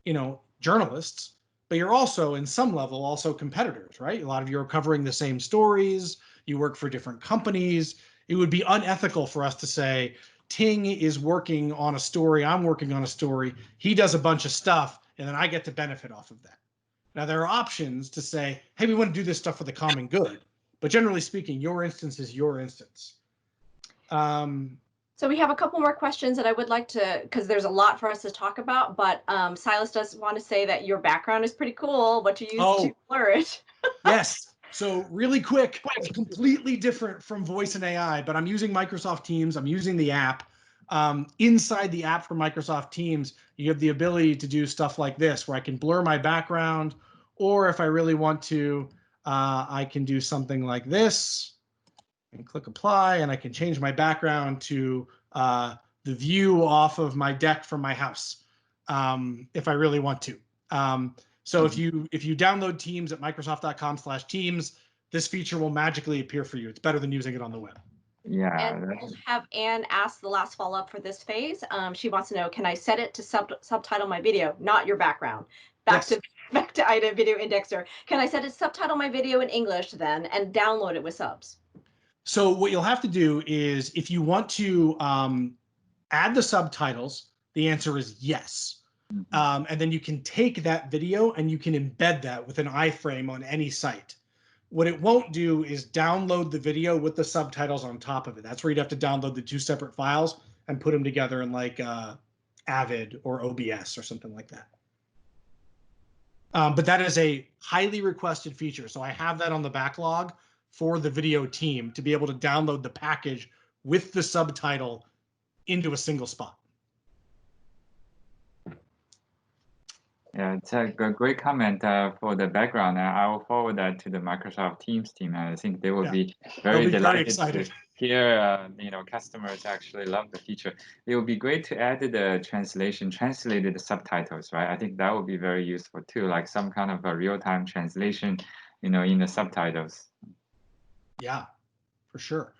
you know, journalists, but you're also in some level also competitors, right? A lot of you are covering the same stories. You work for different companies. It would be unethical for us to say, Ting is working on a story, I'm working on a story, he does a bunch of stuff, and then I get to benefit off of that. Now, there are options to say, hey, we want to do this stuff for the common good, but generally speaking, your instance is your instance. So we have a couple more questions that I would like to, because there's a lot for us to talk about, but Silas does want to say that your background is pretty cool. What you use to blur it. Yes. So really quick, it's completely different from voice and AI, but I'm using Microsoft Teams. I'm using the app. Inside the app for Microsoft Teams, you have the ability to do stuff like this, where I can blur my background, or if I really want to, I can do something like this and click apply, and I can change my background to the view off of my deck from my house, if I really want to. So if you download Teams at Microsoft.com/Teams, this feature will magically appear for you. It's better than using it on the web. Yeah. And we'll have Anne ask the last follow-up for this phase. She wants to know, can I set it to subtitle my video, not your background? Back to Ida Videoindexer. Can I set it to subtitle my video in English then and download it with subs? So what you'll have to do is, if you want to add the subtitles, the answer is yes. And then you can take that video and you can embed that with an iframe on any site. What it won't do is download the video with the subtitles on top of it. That's where you'd have to download the two separate files and put them together in like Avid or OBS or something like that. But that is a highly requested feature. So I have that on the backlog for the video team to be able to download the package with the subtitle into a single spot. Yeah, it's a great comment for the background. I will forward that to the Microsoft Teams team. I think they will be very delighted to hear, you know, customers actually love the feature. It would be great to add the translated subtitles, right? I think that would be very useful too, like some kind of a real-time translation, you know, in the subtitles. Yeah, for sure.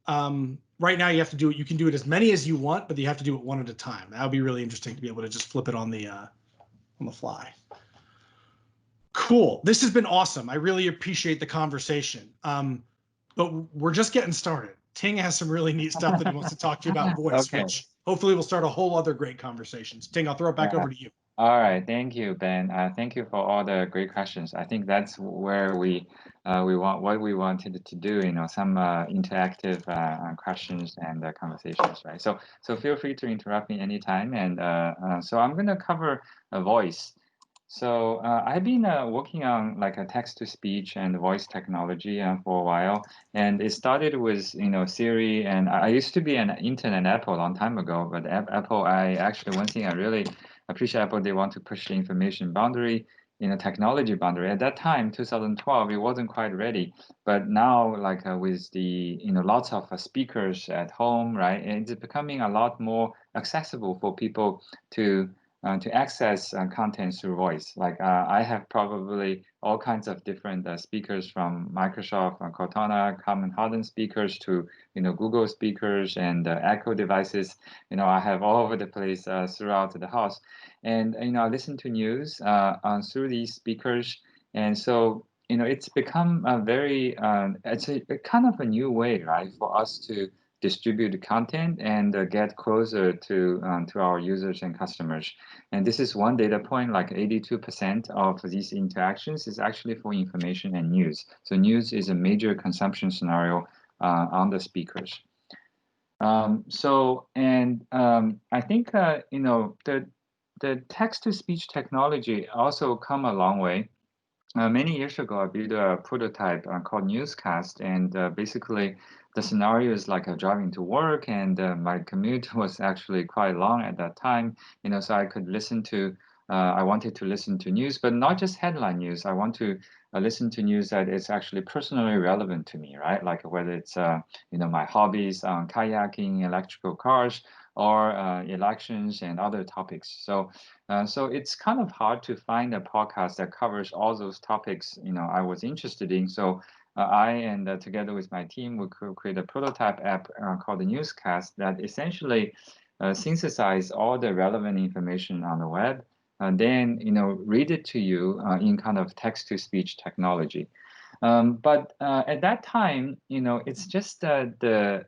Right now you have to do it. You can do it as many as you want, but you have to do it one at a time. That would be really interesting to be able to just flip it on the fly. Cool. This has been awesome. I really appreciate the conversation. But we're just getting started. Ting has some really neat stuff that he wants to talk to you about voice, which hopefully will start a whole other great conversations. Ting, I'll throw it back over to you. All right, thank you, Ben. Thank you for all the great questions. I think that's where we want what we wanted to do. Some interactive questions and conversations, right? So feel free to interrupt me anytime. And so I'm going to cover a voice. So I've been working on like a text-to-speech and voice technology for a while, and it started with Siri. And I used to be an intern at Apple a long time ago, but Apple, one thing I really appreciate Apple, they want to push the information boundary, technology boundary. At that time, 2012, it wasn't quite ready, but now like with the lots of speakers at home, right, and it's becoming a lot more accessible for people to access content through voice. Like I have probably all kinds of different speakers from Microsoft, Cortana, Common Harden speakers to Google speakers and Echo devices. I have all over the place throughout the house, and I listen to news through these speakers, and so it's become a very it's a kind of a new way, right, for us to distribute content and get closer to our users and customers. And this is one data point, like 82% of these interactions is actually for information and news. So news is a major consumption scenario on the speakers. I think the text-to-speech technology also come a long way. Many years ago, I built a prototype called Newscast, and basically the scenario is like driving to work, and my commute was actually quite long at that time. So I could listen to. I wanted to listen to news, but not just headline news. I want to listen to news that is actually personally relevant to me, right? Like whether it's my hobbies, kayaking, electrical cars, or elections and other topics. So it's kind of hard to find a podcast that covers all those topics I was interested in. So I and together with my team, we could create a prototype app called the Newscast that essentially synthesize all the relevant information on the web, and then read it to you in kind of text-to-speech technology. But at that time, it's just the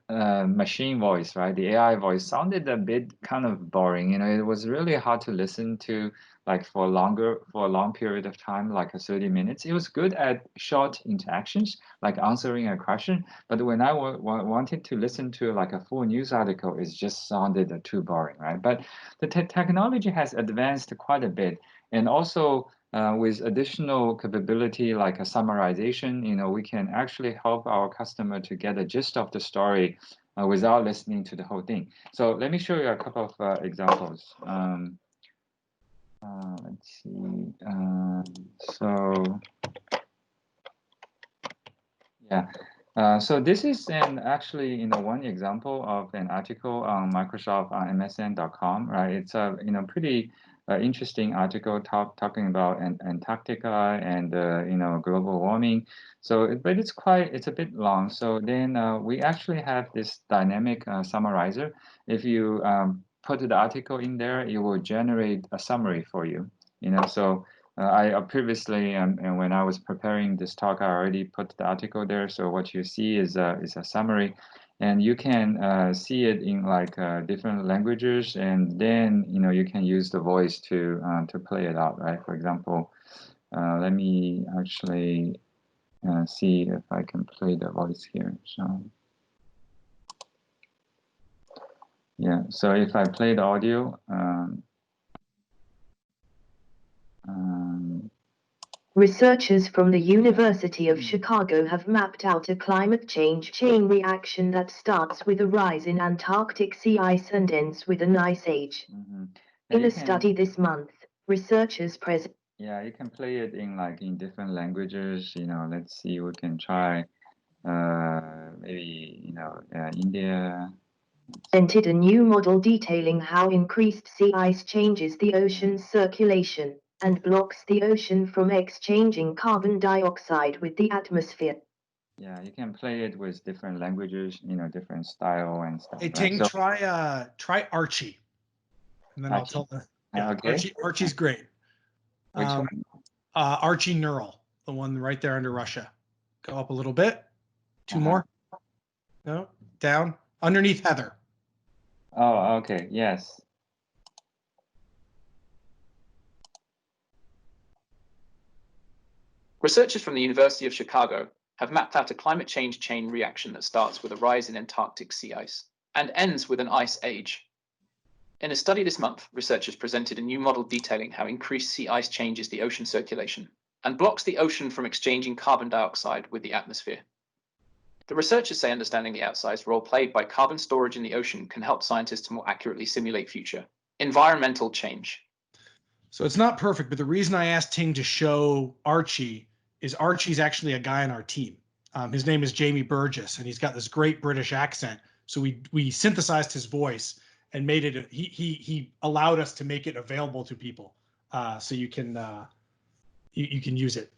machine voice, right? The AI voice sounded a bit kind of boring. It was really hard to listen to, like for a long period of time, like 30 minutes. It was good at short interactions, like answering a question. But when I wanted to listen to like a full news article, it just sounded too boring, right? But the technology has advanced quite a bit, and also with additional capability like a summarization, we can actually help our customer to get a gist of the story without listening to the whole thing. So let me show you a couple of examples. Let's see. So this is actually one example of an article on Microsoft on MSN.com, right? It's a pretty interesting article talking about Antarctica and global warming. So, but it's a bit long. So then we actually have this dynamic summarizer. If you put the article in there, it will generate a summary for you. So. I previously, and when I was preparing this talk, I already put the article there. So what you see is a summary, and you can see it in like different languages, and then you can use the voice to play it out, right? For example, let me actually see if I can play the voice here. So yeah, so if I play the audio. Researchers from the University of Chicago have mapped out a climate change chain reaction that starts with a rise in Antarctic sea ice and ends with an ice age. In a study this month, researchers present. Yeah, you can play it in different languages. Let's see, we can try maybe India. Presented a new model detailing how increased sea ice changes the ocean's circulation and blocks the ocean from exchanging carbon dioxide with the atmosphere. Yeah, you can play it with different languages, different style and stuff. Hey, Ting, so, try Archie, and then I'll tell them. Yeah, okay. Archie's great. Which one? Archie Neural, the one right there under Russia. Go up a little bit. Two more. No, down. Underneath Heather. Oh, okay. Yes. Researchers from the University of Chicago have mapped out a climate change chain reaction that starts with a rise in Antarctic sea ice and ends with an ice age. In a study this month, researchers presented a new model detailing how increased sea ice changes the ocean circulation and blocks the ocean from exchanging carbon dioxide with the atmosphere. The researchers say understanding the outsized role played by carbon storage in the ocean can help scientists to more accurately simulate future environmental change. So it's not perfect, but the reason I asked Ting to show Archie is Archie's actually a guy on our team. His name is Jamie Burgess, and he's got this great British accent. So we synthesized his voice and made it. He allowed us to make it available to people, so you can use it.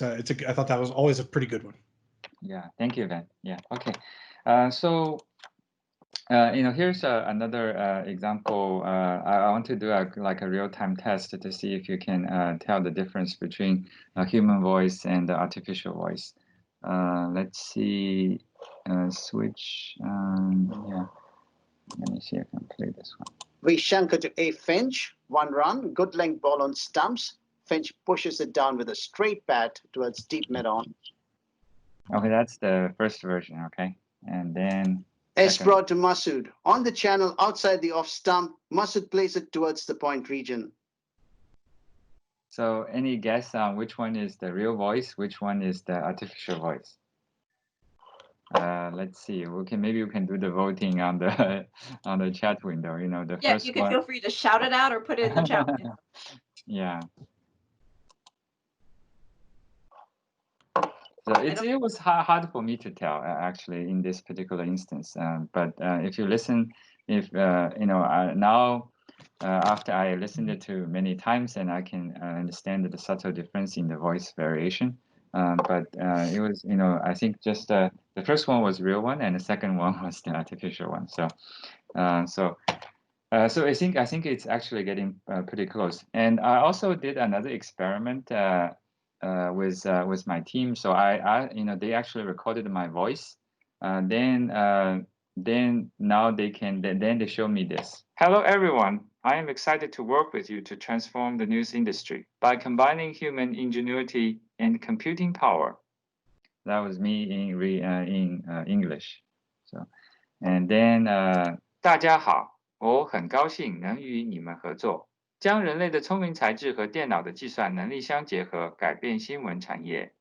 I thought that was always a pretty good one. Yeah, thank you, Ben. Yeah, okay. Here's another example. I want to do a real-time test to see if you can tell the difference between a human voice and the artificial voice. Let's see, switch. Yeah, let me see if I can play this one. We shanker to A Finch, one run, good length ball on stumps. Finch pushes it down with a straight bat towards deep mid-on. Okay, that's the first version, okay? And then S broad to Masood. On the channel outside the off stump, Masood plays it towards the point region. So any guess on which one is the real voice, which one is the artificial voice? Let's see. Maybe we can do the voting on the chat window. The yeah, first you can one. feel free to shout it out or put it in the chat window. Yeah. So it was hard for me to tell actually in this particular instance. But if you listen, now after I listened it to many times, and I can understand the subtle difference in the voice variation. But it was, I think just the first one was real one, and the second one was the artificial one. So I think it's actually getting pretty close. And I also did another experiment with my team. So they actually recorded my voice. Then now they show me this. Hello everyone. I am excited to work with you to transform the news industry by combining human ingenuity and computing power. That was me in English. So, and then 大家好，我很高兴能与你们合作，将人类的聪明才智和电脑的计算能力相结合，改变新闻产业。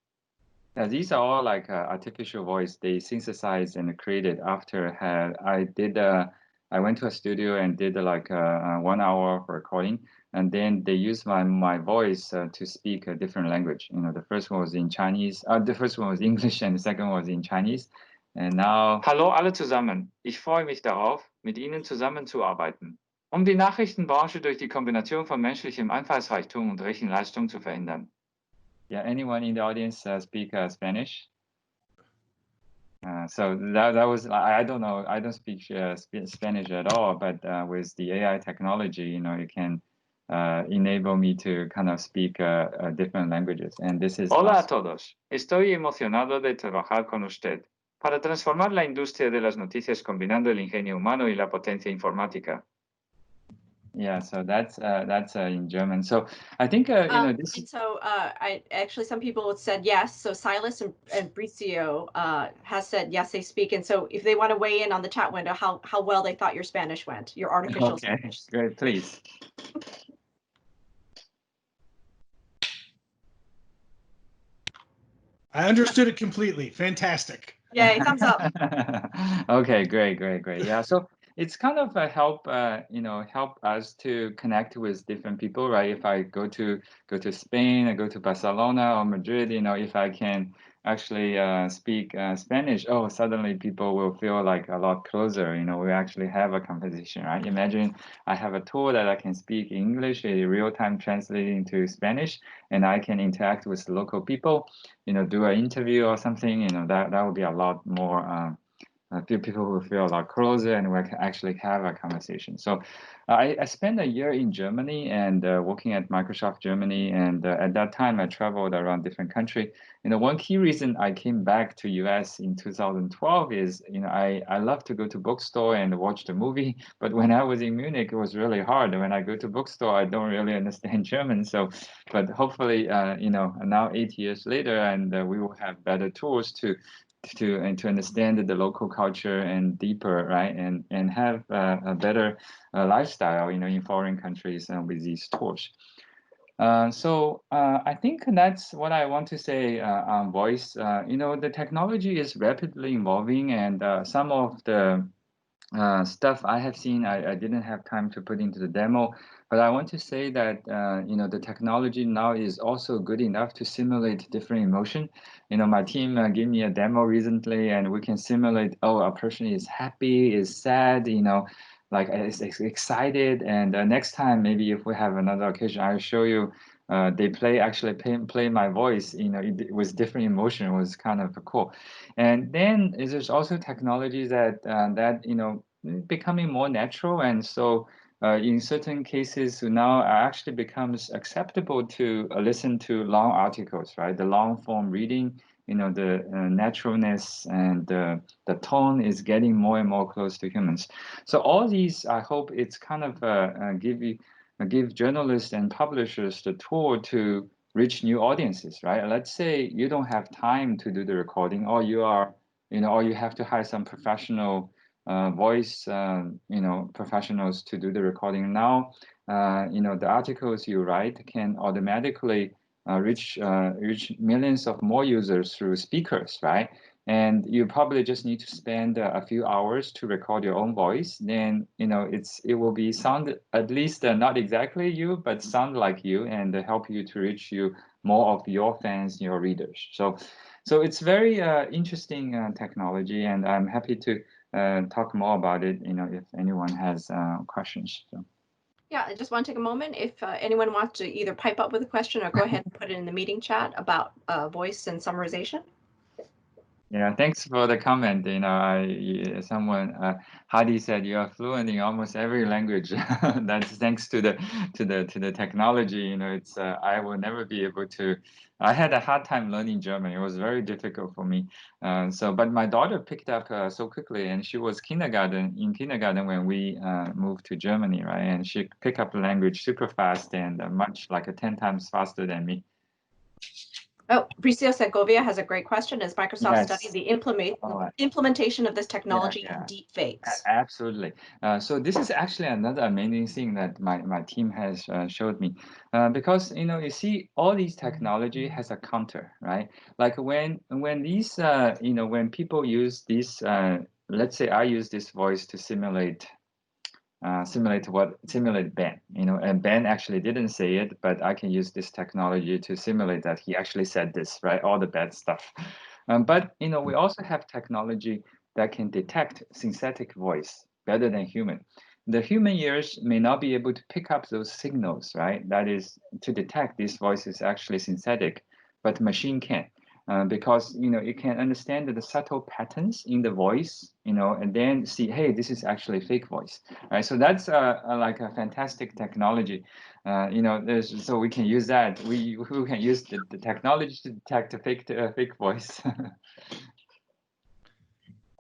These are all like artificial voice they synthesized and created after I went to a studio and did like a 1 hour recording, and then they used my voice to speak a different language. The first one was in Chinese, the first one was English, and the second was in Chinese. And now, hallo alle zusammen. Ich freue mich darauf, mit Ihnen zusammenzuarbeiten, um die Nachrichtenbranche durch die Kombination von menschlichem Einfallsreichtum und Rechenleistung zu verändern. Yeah, anyone in the audience speak Spanish? So that was, I don't know, I don't speak Spanish at all, but with the AI technology, it can enable me to kind of speak different languages. And this is Hola a todos. Estoy emocionado de trabajar con usted para transformar la industria de las noticias combinando el ingenio humano y la potencia informática. Yeah, so that's in German. So I think this. And so I actually, some people said yes. So Silas and Bricio has said yes, they speak. And so if they want to weigh in on the chat window, how well they thought your Spanish went, your artificial Spanish. Great, please. I understood it completely. Fantastic. Yay, thumbs up. Okay, great. Yeah, so it's kind of a help us to connect with different people, right? If I go to Spain, I go to Barcelona or Madrid, if I can actually speak Spanish, suddenly people will feel like a lot closer. We actually have a conversation, right? Imagine I have a tool that I can speak English, real time translating to Spanish, and I can interact with local people, do an interview or something. That would be a lot more a few people who feel a lot closer and we can actually have a conversation. So I spent a year in Germany and working at Microsoft Germany. And at that time, I traveled around different countries. One key reason I came back to US in 2012 is, I love to go to bookstore and watch the movie. But when I was in Munich, it was really hard. When I go to bookstore, I don't really understand German. So, but hopefully, now 8 years later, and we will have better tools to understand the local culture and deeper, right, and have a better lifestyle, in foreign countries with these tools. So I think that's what I want to say on voice. The technology is rapidly evolving, and some of the stuff I have seen, I didn't have time to put into the demo, but I want to say that the technology now is also good enough to simulate different emotion. My team gave me a demo recently, and we can simulate, a person is happy, is sad, like is excited, and next time maybe if we have another occasion, I'll show you. They actually play my voice, with different emotion. It was kind of cool. And then there's also technology that becoming more natural, and so in certain cases now actually becomes acceptable to listen to long articles, right? The long form reading, the naturalness and the tone is getting more and more close to humans. So all these, I hope it's kind of give journalists and publishers the tool to reach new audiences, right? Let's say you don't have time to do the recording, or you are, or you have to hire some professional voice, professionals to do the recording. Now, the articles you write can automatically reach millions of more users through speakers, right? And you probably just need to spend a few hours to record your own voice. Then it will be sound at least not exactly you, but sound like you, and help you to reach more of your fans, your readers. So it's very interesting technology, and I'm happy to talk more about it. If anyone has questions. So. Yeah, I just want to take a moment. If anyone wants to either pipe up with a question or go ahead and put it in the meeting chat about voice and summarization. Yeah, thanks for the comment. Someone, Hadi said you are fluent in almost every language. That's thanks to the technology. It's I will never be able to. I had a hard time learning German. It was very difficult for me. But my daughter picked up so quickly, and she was in kindergarten when we moved to Germany, right? And she picked up the language super fast and much like 10 times faster than me. Oh, Bricio Segovia has a great question. Is Microsoft studying the implementation of this technology in deep fakes? Absolutely. So this is actually another amazing thing that my team has showed me, because you see all these technology has a counter, right? Like when these when people use this, let's say I use this voice to simulate Ben, and Ben actually didn't say it, but I can use this technology to simulate that he actually said this, right? All the bad stuff. But we also have technology that can detect synthetic voice better than human. The human ears may not be able to pick up those signals, right? That is to detect this voice is actually synthetic, but machine can. Because it can understand the subtle patterns in the voice, and then see, hey, this is actually fake voice, right? So that's like a fantastic technology, so we can use that. We can use the technology to detect a fake voice.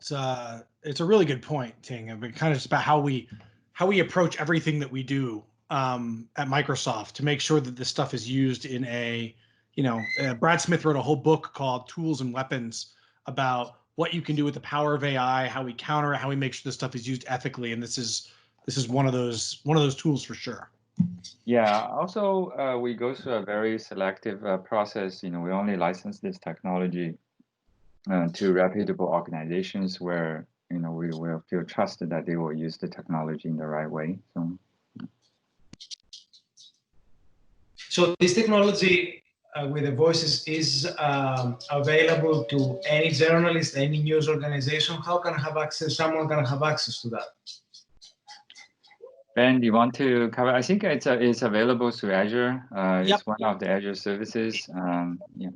It's a really good point, Ting. I mean, kind of just about how we approach everything that we do at Microsoft to make sure that this stuff is used in a Brad Smith wrote a whole book called Tools and Weapons about what you can do with the power of AI, how we counter it, how we make sure this stuff is used ethically, and this is one of those tools for sure. Yeah. Also, we go through a very selective process. We only license this technology to reputable organizations where we will feel trusted that they will use the technology in the right way. So this technology with the voices is available to any journalist, any news organization. How can someone can have access to that? Ben, do you want to cover? I think it's available through Azure. Yep. It's one of the Azure services. Yeah.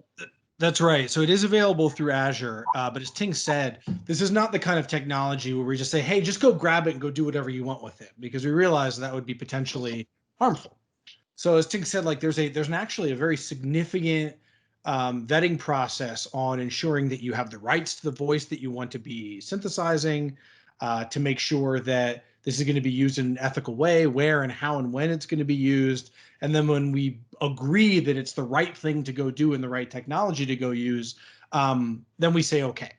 That's right. So it is available through Azure, but as Ting said, this is not the kind of technology where we just say, hey, just go grab it and go do whatever you want with it, because we realize that would be potentially harmful. So as Ting said, like there's actually a very significant vetting process on ensuring that you have the rights to the voice that you want to be synthesizing, to make sure that this is going to be used in an ethical way, where and how and when it's going to be used. And then when we agree that it's the right thing to go do and the right technology to go use, then we say okay.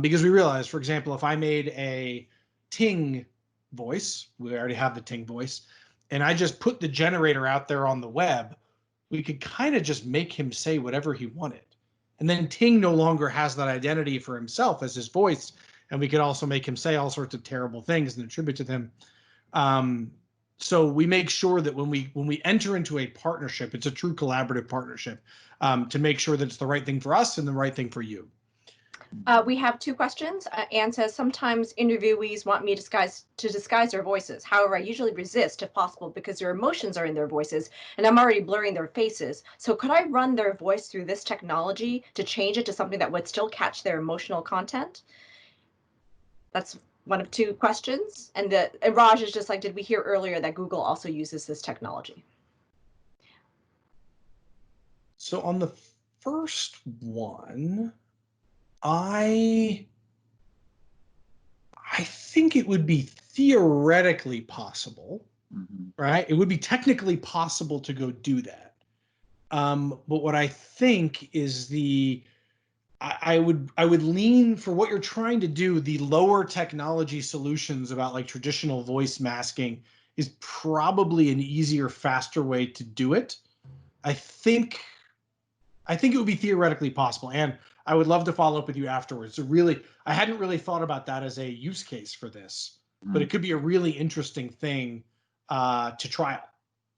Because we realize, for example, if I made a Ting voice, we already have the Ting voice, and I just put the generator out there on the web, we could kind of just make him say whatever he wanted. And then Ting no longer has that identity for himself as his voice, and we could also make him say all sorts of terrible things and attribute to them. So we make sure that when we enter into a partnership, it's a true collaborative partnership, to make sure that it's the right thing for us and the right thing for you. We have two questions. Anne says, sometimes interviewees want me to disguise their voices. However, I usually resist if possible because their emotions are in their voices and I'm already blurring their faces. So could I run their voice through this technology to change it to something that would still catch their emotional content? That's one of two questions. And Raj is just like, did we hear earlier that Google also uses this technology? So on the first one, I think it would be theoretically possible, right? It would be technically possible to go do that. But what I think is I would lean, for what you're trying to do, the lower technology solutions about like traditional voice masking is probably an easier, faster way to do it. I think it would be theoretically possible, and I would love to follow up with you afterwards. So I hadn't really thought about that as a use case for this, but it could be a really interesting thing to trial.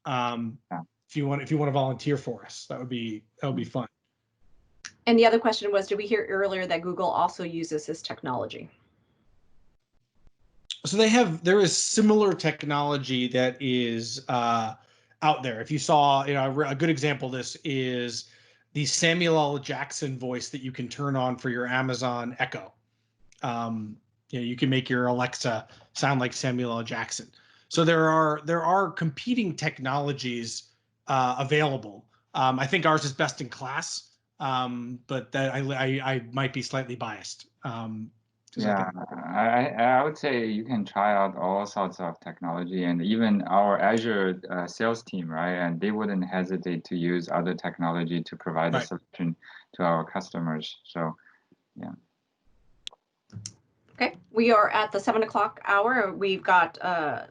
If you want to volunteer for us, that would be fun. And the other question was, did we hear earlier that Google also uses this technology? So there is similar technology that is out there. If you saw, a good example of this is the Samuel L. Jackson voice that you can turn on for your Amazon Echo. You can make your Alexa sound like Samuel L. Jackson. So there are competing technologies available. I think ours is best in class, but that I might be slightly biased. Yeah, I would say you can try out all sorts of technology, and even our Azure sales team, right? And they wouldn't hesitate to use other technology to provide a solution to our customers. So, yeah. Okay, we are at the 7 o'clock hour. We've got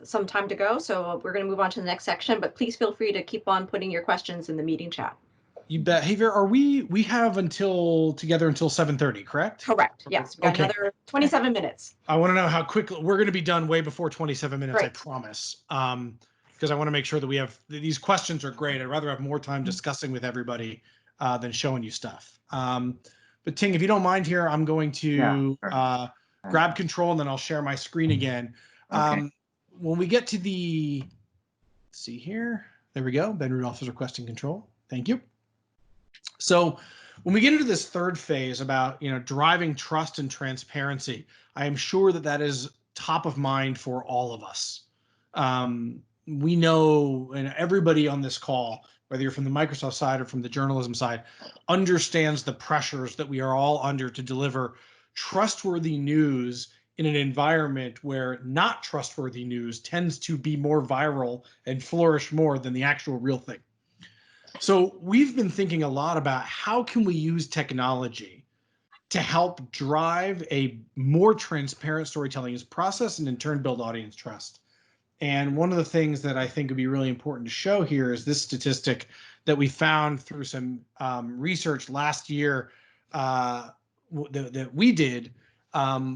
some time to go, so we're going to move on to the next section, but please feel free to keep on putting your questions in the meeting chat. You bet. Hey, Vera, we have together until 7:30, correct? Correct. Yes. We got another 27 minutes. I want to know how quickly we're going to be done. Way before 27 minutes, I promise. Because I want to make sure that we have these questions are great. I'd rather have more time discussing with everybody than showing you stuff. But Ting, if you don't mind here, I'm going to grab control and then I'll share my screen again. When we get to let's see here. There we go. Ben Rudolph is requesting control. Thank you. So when we get into this third phase about driving trust and transparency, I am sure that is top of mind for all of us. We know, and everybody on this call, whether you're from the Microsoft side or from the journalism side, understands the pressures that we are all under to deliver trustworthy news in an environment where not trustworthy news tends to be more viral and flourish more than the actual real thing. So we've been thinking a lot about how can we use technology to help drive a more transparent storytelling process and in turn build audience trust. And one of the things that I think would be really important to show here is this statistic that we found through some research last year that we did,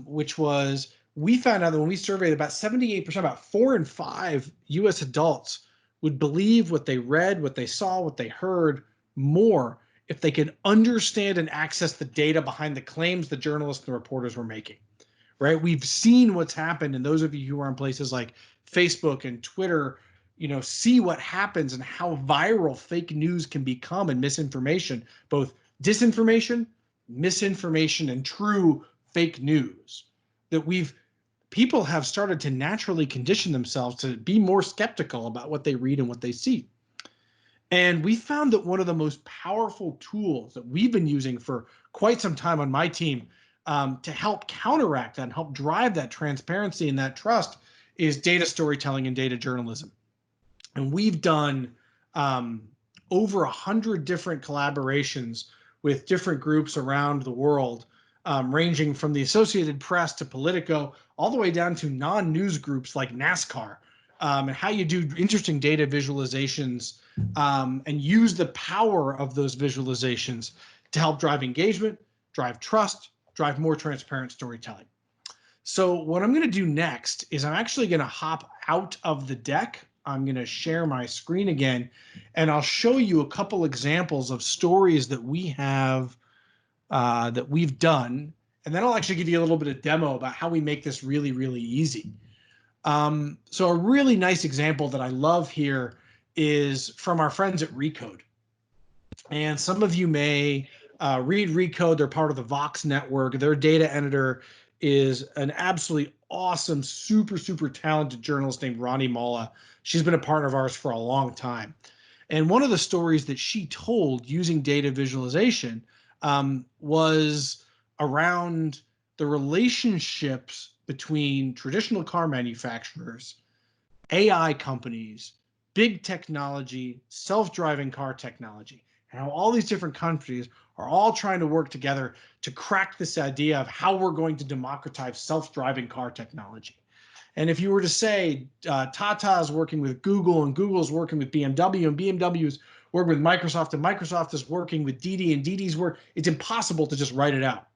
which was we found out that when we surveyed about 78%, about 4 in 5 US adults would believe what they read, what they saw, what they heard more if they could understand and access the data behind the claims the journalists and reporters were making, right? We've seen what's happened, and those of you who are on places like Facebook and Twitter, see what happens and how viral fake news can become and misinformation, both disinformation, misinformation, and true fake news, that people have started to naturally condition themselves to be more skeptical about what they read and what they see. And we found that one of the most powerful tools that we've been using for quite some time on my team to help counteract that and help drive that transparency and that trust is data storytelling and data journalism. And we've done over 100 different collaborations with different groups around the world, ranging from the Associated Press to Politico, all the way down to non-news groups like NASCAR, and how you do interesting data visualizations and use the power of those visualizations to help drive engagement, drive trust, drive more transparent storytelling. So what I'm going to do next is I'm actually going to hop out of the deck. I'm going to share my screen again, and I'll show you a couple examples of stories that we have that we've done, and then I'll actually give you a little bit of demo about how we make this really, really easy. So a really nice example that I love here is from our friends at Recode. And some of you may read Recode. They're part of the Vox network. Their data editor is an absolutely awesome, super, super talented journalist named Ronnie Molla. She's been a partner of ours for a long time. And one of the stories that she told using data visualization was around the relationships between traditional car manufacturers, AI companies, big technology, self-driving car technology, and how all these different countries are all trying to work together to crack this idea of how we're going to democratize self-driving car technology. And if you were to say Tata is working with Google and Google's working with BMW and BMW is working with Microsoft and Microsoft is working with Didi and Didi's work, it's impossible to just write it out.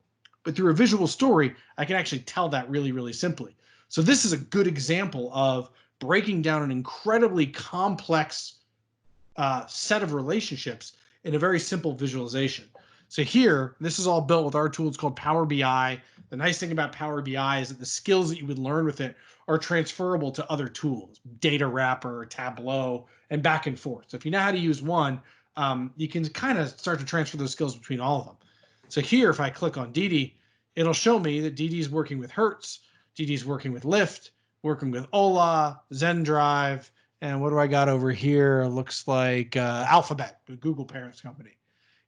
But through a visual story, I can actually tell that really, really simply. So this is a good example of breaking down an incredibly complex set of relationships in a very simple visualization. So here, this is all built with our tool. It's called Power BI. The nice thing about Power BI is that the skills that you would learn with it are transferable to other tools, Data Wrapper, Tableau, and back and forth. So if you know how to use one, you can kind of start to transfer those skills between all of them. So here, if I click on Didi, it'll show me that Didi's working with Hertz, Didi's working with Lyft, working with Ola, ZenDrive, and what do I got over here? It looks like Alphabet, the Google parent company.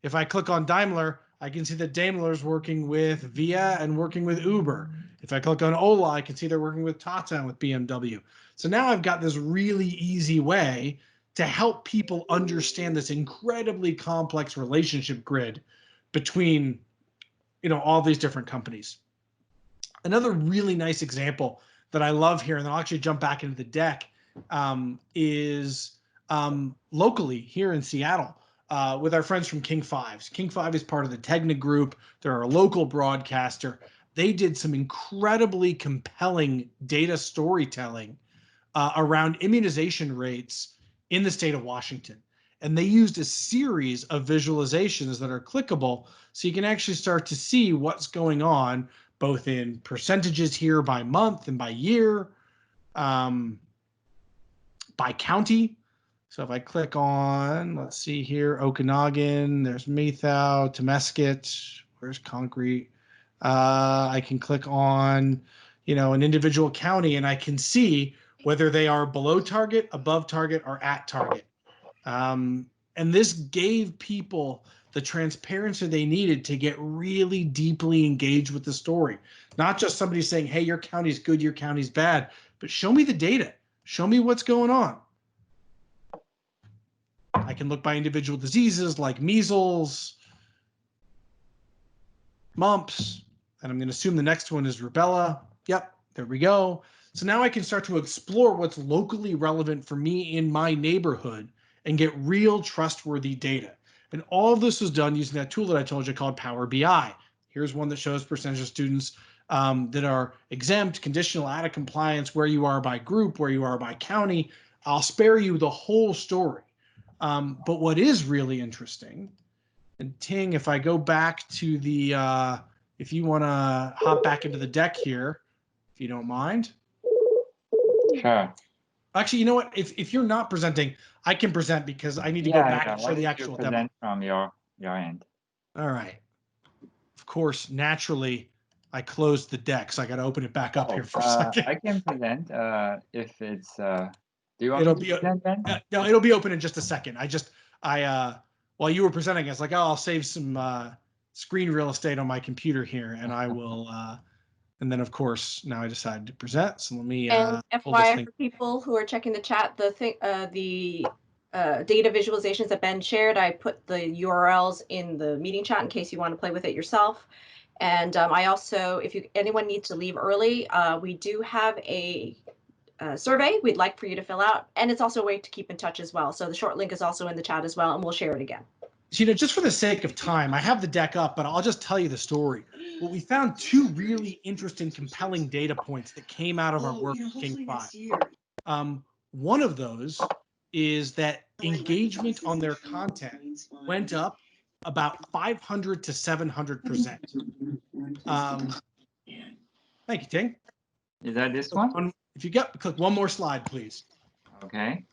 If I click on Daimler, I can see that Daimler's working with Via and working with Uber. If I click on Ola, I can see they're working with Tata and with BMW. So now I've got this really easy way to help people understand this incredibly complex relationship grid between, all these different companies. Another really nice example that I love here, and then I'll actually jump back into the deck, is locally here in Seattle with our friends from King 5s. King 5 is part of the Tegna Group. They're a local broadcaster. They did some incredibly compelling data storytelling around immunization rates in the state of Washington. And they used a series of visualizations that are clickable so you can actually start to see what's going on, both in percentages here by month and by year, by county. So if I click on, let's see here, Okanagan, there's Maythow, Temesket, where's Concrete? I can click on, an individual county, and I can see whether they are below target, above target, or at target. And this gave people the transparency they needed to get really deeply engaged with the story. Not just somebody saying, hey, your county's good, your county's bad, but show me the data. Show me what's going on. I can look by individual diseases like measles, mumps, and I'm going to assume the next one is rubella. Yep, there we go. So now I can start to explore what's locally relevant for me in my neighborhood and get real trustworthy data. And all of this was done using that tool that I told you called Power BI. Here's one that shows percentage of students that are exempt, conditional, out of compliance, where you are by group, where you are by county. I'll spare you the whole story. But what is really interesting, and Ting, if I go back to the, if you want to hop back into the deck here, if you don't mind. Sure. Actually, you know what? If you're not presenting, I can present because I need to go back and show the actual demo. Present from your end. All right. Of course, naturally, I closed the deck, so I got to open it back up here for a second. I can present if it's. Do you want It'll me be to present, Ben? no, it'll be open in just a second. While you were presenting, I was like, oh, I'll save some screen real estate on my computer here, and I will. And then, of course, now I decided to present. So let me and pull this FYI thing. for people who are checking the chat, the data visualizations that Ben shared, I put the URLs in the meeting chat in case you want to play with it yourself. And I also, if anyone needs to leave early, we do have a survey we'd like for you to fill out, and it's also a way to keep in touch as well. So the short link is also in the chat as well, and we'll share it again. So, just for the sake of time, I have the deck up, but I'll just tell you the story. Well, we found two really interesting, compelling data points that came out of our work with King 5. One of those is that engagement on their content went up about 500 to 700%. Thank you, Ting. Is that this one? If you click one more slide, please. Okay.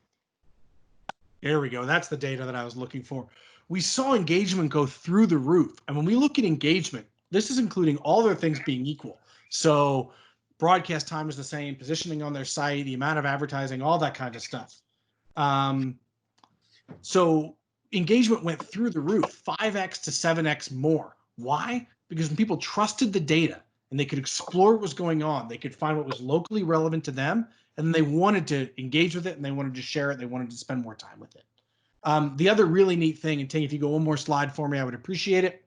There we go. That's the data that I was looking for. We saw engagement go through the roof. And when we look at engagement, this is including all their things being equal. So broadcast time is the same, positioning on their site, the amount of advertising, all that kind of stuff. So engagement went through the roof, 5x to 7x more. Why? Because when people trusted the data and they could explore what was going on, they could find what was locally relevant to them, and then they wanted to engage with it, and they wanted to share it, they wanted to spend more time with it. The other really neat thing, and Ting, if you go one more slide for me, I would appreciate it,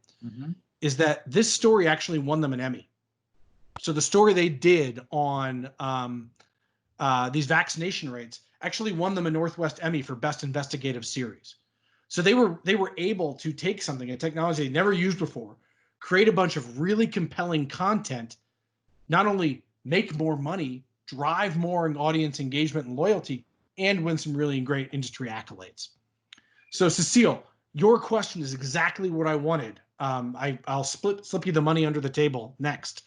is that this story actually won them an Emmy. So the story they did on these vaccination rates actually won them a Northwest Emmy for Best Investigative Series. So they were able to take something, a technology they never used before, create a bunch of really compelling content, not only make more money, drive more audience engagement and loyalty, and win some really great industry accolades. So Cecile, your question is exactly what I wanted. I'll slip you the money under the table next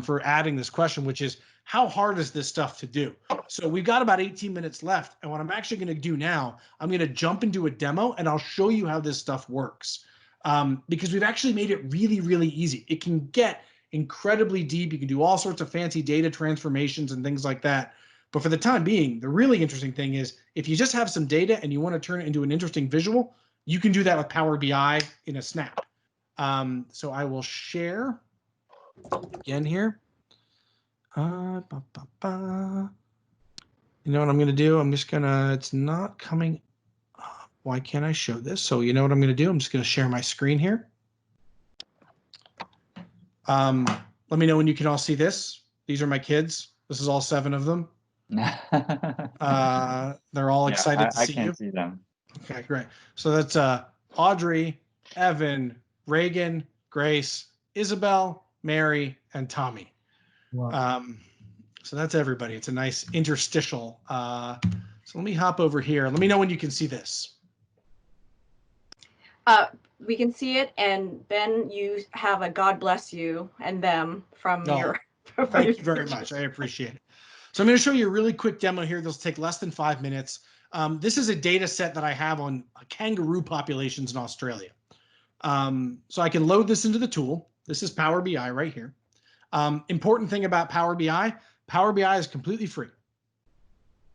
for adding this question, which is, how hard is this stuff to do? So we've got about 18 minutes left. And what I'm actually going to do now, I'm going to jump into a demo and I'll show you how this stuff works. Because we've actually made it really, really easy. It can get incredibly deep. You can do all sorts of fancy data transformations and things like that. But for the time being, the really interesting thing is if you just have some data and you want to turn it into an interesting visual, you can do that with Power BI in a snap. So I will share again here. You know what I'm going to do? I'm just going to, it's not coming up. Why can't I show this? So you know what I'm going to do? I'm just going to share my screen here. Let me know when you can all see this. These are my kids. This is all 7 of them. They're all excited to see you. I can see them. Okay, great. So that's Audrey, Evan, Reagan, Grace, Isabel, Mary, and Tommy. Wow. So that's everybody. It's a nice interstitial. So let me hop over here. Let me know when you can see this. We can see it, and Ben, you have a God bless you and them from your. Thank you very much. I appreciate it. So I'm going to show you a really quick demo here. This will take less than 5 minutes. This is a data set that I have on kangaroo populations in Australia. So I can load this into the tool. This is Power BI right here. Important thing about Power BI is completely free.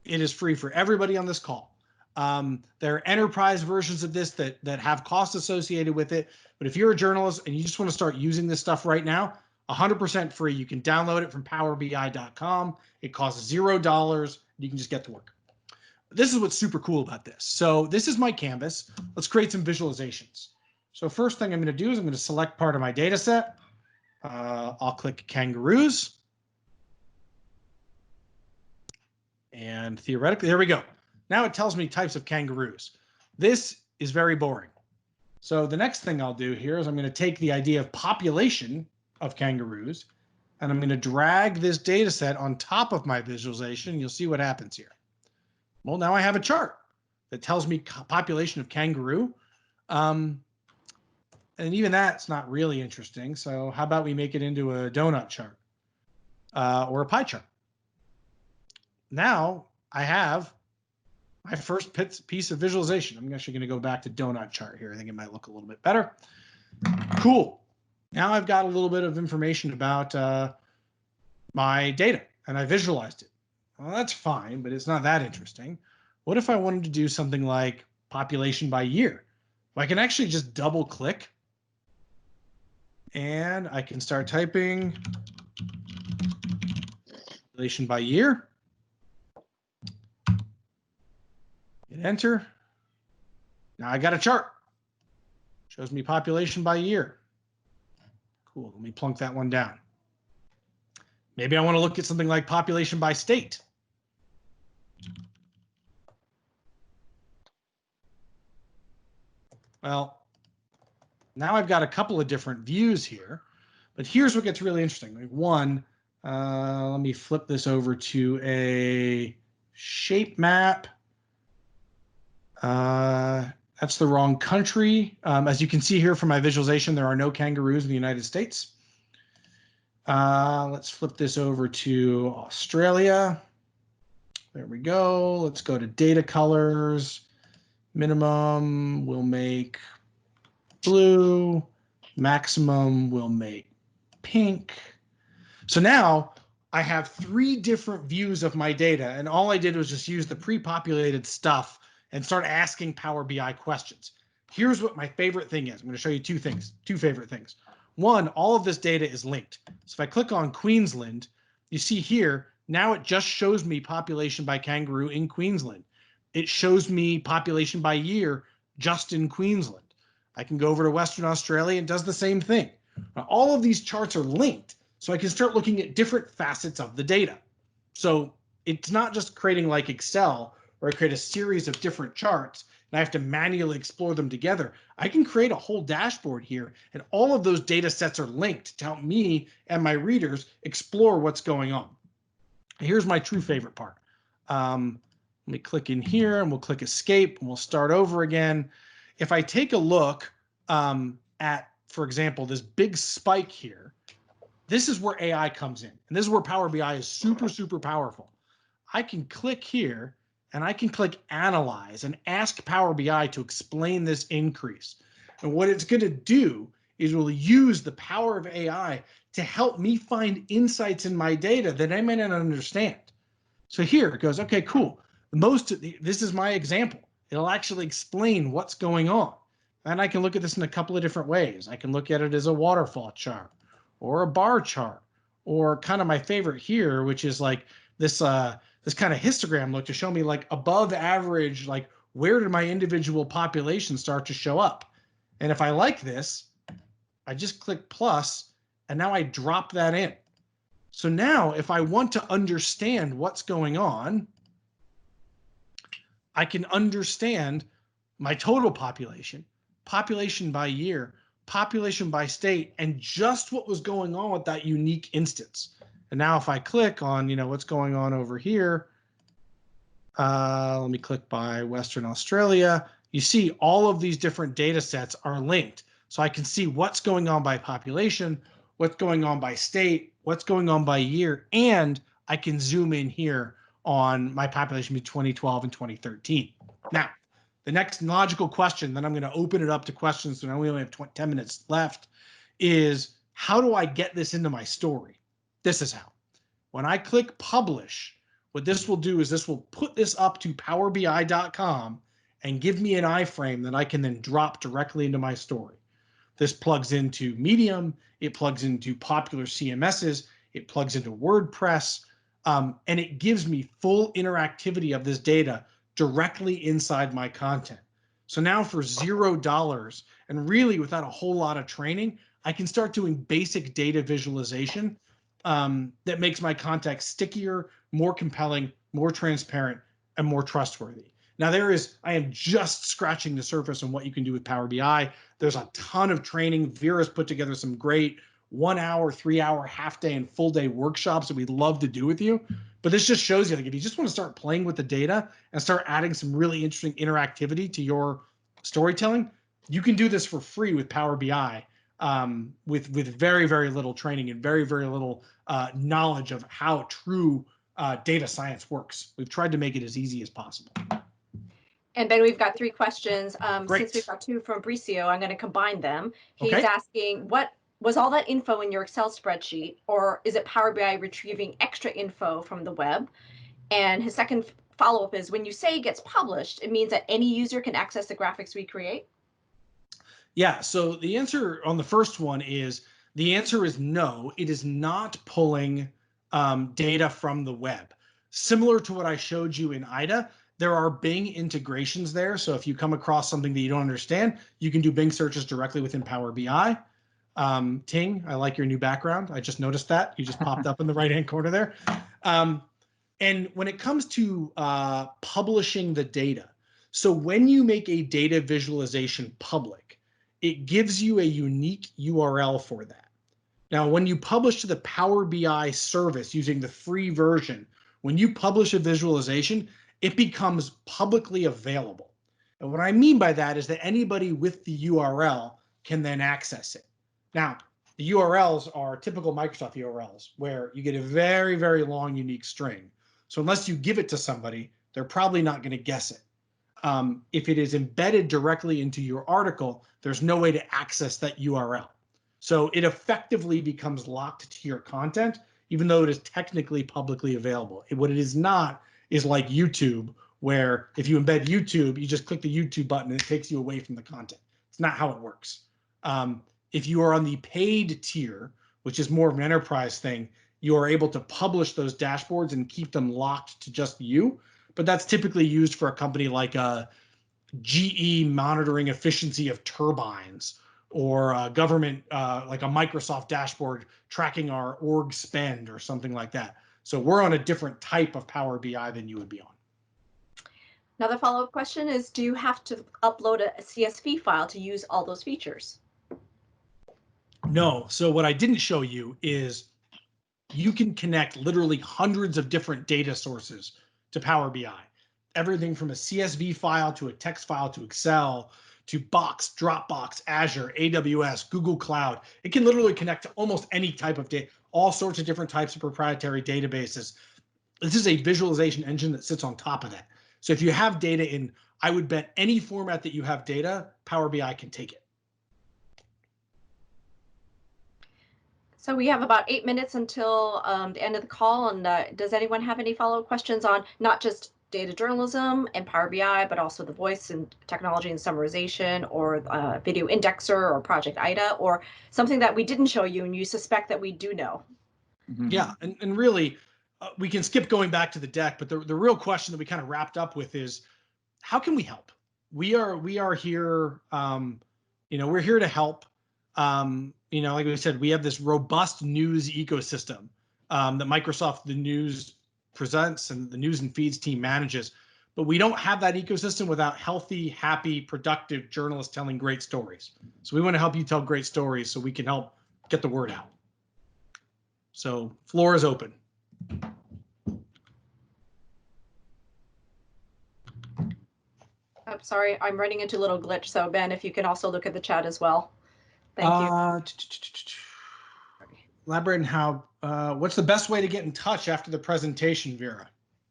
It is free for everybody on this call. There are enterprise versions of this that have costs associated with it. But if you're a journalist and you just want to start using this stuff right now, 100% free. You can download it from powerbi.com. It costs $0. You can just get to work. This is what's super cool about this. So this is my canvas. Let's create some visualizations. So first thing I'm going to do is I'm going to select part of my data set. I'll click kangaroos. And theoretically, there we go. Now it tells me types of kangaroos. This is very boring. So the next thing I'll do here is I'm going to take the idea of population of kangaroos, and I'm going to drag this data set on top of my visualization. You'll see what happens here. Well, now I have a chart that tells me population of kangaroo. And even that's not really interesting. So how about we make it into a donut chart or a pie chart? Now I have my first piece of visualization. I'm actually going to go back to donut chart here. I think it might look a little bit better. Cool. Now I've got a little bit of information about my data, and I visualized it. Well, that's fine, but it's not that interesting. What if I wanted to do something like population by year? Well, I can actually just double click and I can start typing population by year. Hit enter. Now I got a chart. Shows me population by year. Cool. Let me plunk that one down. Maybe I want to look at something like population by state. Well, now I've got a couple of different views here, but here's what gets really interesting. Like one, let me flip this over to a shape map. That's the wrong country. As you can see here from my visualization, there are no kangaroos in the United States. Let's flip this over to Australia. There we go. Let's go to data colors. Minimum we'll make blue. Maximum we'll make pink. So now I have 3 different views of my data, and all I did was just use the pre-populated stuff and start asking Power BI questions. Here's what my favorite thing is. I'm going to show you 2 things, 2 favorite things. One, all of this data is linked. So if I click on Queensland, you see here, now it just shows me population by kangaroo in Queensland. It shows me population by year just in Queensland. I can go over to Western Australia and does the same thing. Now, all of these charts are linked, so I can start looking at different facets of the data. So it's not just creating like Excel, where I create a series of different charts and I have to manually explore them together. I can create a whole dashboard here, and all of those data sets are linked to help me and my readers explore what's going on. Here's my true favorite part. Let me click in here and we'll click escape and we'll start over again. If I take a look at, for example, this big spike here, this is where AI comes in. And this is where Power BI is super, super powerful. I can click here and I can click analyze and ask Power BI to explain this increase. And what it's going to do is we'll use the power of AI to help me find insights in my data that I may not understand. So here it goes, okay, cool. This is my example. It'll actually explain what's going on. And I can look at this in a couple of different ways. I can look at it as a waterfall chart or a bar chart, or kind of my favorite here, which is like this this kind of histogram look to show me like above average, like where did my individual population start to show up? And if I like this, I just click plus, and now I drop that in. So now if I want to understand what's going on, I can understand my total population, population by year, population by state, and just what was going on with that unique instance. And now if I click on, what's going on over here, let me click by Western Australia, you see all of these different data sets are linked. So I can see what's going on by population, what's going on by state, what's going on by year, and I can zoom in here on my population between 2012 and 2013. Now, the next logical question, then I'm going to open it up to questions, so now we only have 10 minutes left, is how do I get this into my story? This is how. When I click publish, what this will do is this will put this up to powerbi.com and give me an iframe that I can then drop directly into my story. This plugs into Medium, it plugs into popular CMSs, it plugs into WordPress, and it gives me full interactivity of this data directly inside my content. So now for $0, and really without a whole lot of training, I can start doing basic data visualization that makes my content stickier, more compelling, more transparent, and more trustworthy. Now I am just scratching the surface on what you can do with Power BI. There's a ton of training. Vera's put together some great 1 hour, 3 hour, half day, and full day workshops that we'd love to do with you. But this just shows you, like, if you just want to start playing with the data and start adding some really interesting interactivity to your storytelling, you can do this for free with Power BI with very, very little training and very, very little knowledge of how true data science works. We've tried to make it as easy as possible. And Ben, we've got 3 questions. Great. Since we've got 2 from Bricio, I'm going to combine them. He's Okay. asking, what was all that info in your Excel spreadsheet, or is it Power BI retrieving extra info from the web? And his second follow-up is, when you say it gets published, it means that any user can access the graphics we create? Yeah, so the answer on the first one is, the answer is no, it is not pulling data from the web. Similar to what I showed you in IDA, there are Bing integrations there. So if you come across something that you don't understand, you can do Bing searches directly within Power BI. Ting, I like your new background. I just noticed that. You just popped up in the right-hand corner there. And when it comes to publishing the data, so when you make a data visualization public, it gives you a unique URL for that. Now, when you publish to the Power BI service using the free version, when you publish a visualization, it becomes publicly available. And what I mean by that is that anybody with the URL can then access it. Now, the URLs are typical Microsoft URLs, where you get a very, very long, unique string. So unless you give it to somebody, they're probably not going to guess it. If it is embedded directly into your article, there's no way to access that URL. So it effectively becomes locked to your content, even though it is technically publicly available. What it is not is like YouTube, where if you embed YouTube, you just click the YouTube button and it takes you away from the content. It's not how it works. If you are on the paid tier, which is more of an enterprise thing, you are able to publish those dashboards and keep them locked to just you. But that's typically used for a company like GE monitoring efficiency of turbines, or a government like a Microsoft dashboard tracking our org spend or something like that. So we're on a different type of Power BI than you would be on. Another follow-up question is, do you have to upload a CSV file to use all those features? No. So what I didn't show you is you can connect literally hundreds of different data sources to Power BI. Everything from a CSV file to a text file to Excel to Box, Dropbox, Azure, AWS, Google Cloud. It can literally connect to almost any type of data, all sorts of different types of proprietary databases. This is a visualization engine that sits on top of that. So if you have data in, I would bet any format that you have data, Power BI can take it. So we have about 8 minutes until the end of the call. And does anyone have any follow-up questions on not just data journalism and Power BI, but also the voice and technology and summarization, or Videoindexer, or Project IDA, or something that we didn't show you and you suspect that we do know? Yeah, and really, we can skip going back to the deck, but the real question that we kind of wrapped up with is, how can we help? We are here, we're here to help. Like we said, we have this robust news ecosystem that Microsoft the News presents and the news and feeds team manages, but we don't have that ecosystem without healthy, happy, productive journalists telling great stories. So we want to help you tell great stories so we can help get the word out. So floor is open. I'm sorry, I'm running into a little glitch. So Ben, if you can also look at the chat as well. Thank you. Elaborate on how, what's the best way to get in touch after the presentation, Vera?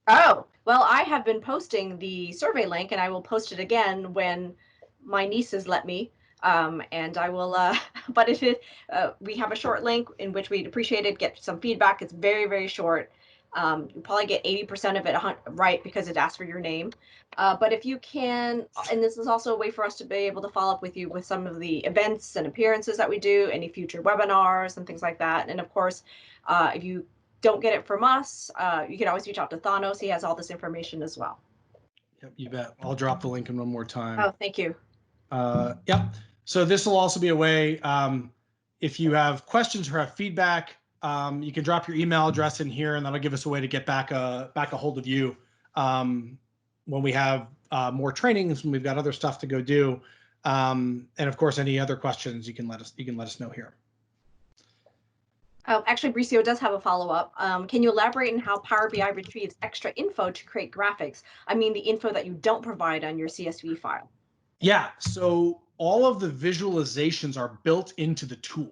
Oh, well, I have been posting the survey link, and I will post it again when my nieces let me. And I will, but if it, we have a short link in which we'd appreciate it, get some feedback. It's very, very short. You probably get 80% of it right because it asks for your name. But if you can, and this is also a way for us to be able to follow up with you with some of the events and appearances that we do, any future webinars and things like that. And of course, if you don't get it from us, you can always reach out to Thanos. He has all this information as well. Yep, you bet. I'll drop the link in one more time. Oh, thank you. Yep. So this will also be a way, if you have questions or have feedback, you can drop your email address in here, and that'll give us a way to get back a hold of you when we have more trainings, when we've got other stuff to go do. And of course, any other questions, you can let us know here. Actually, Bricio does have a follow-up. Can you elaborate on how Power BI retrieves extra info to create graphics? I mean, the info that you don't provide on your CSV file. Yeah, so all of the visualizations are built into the tool.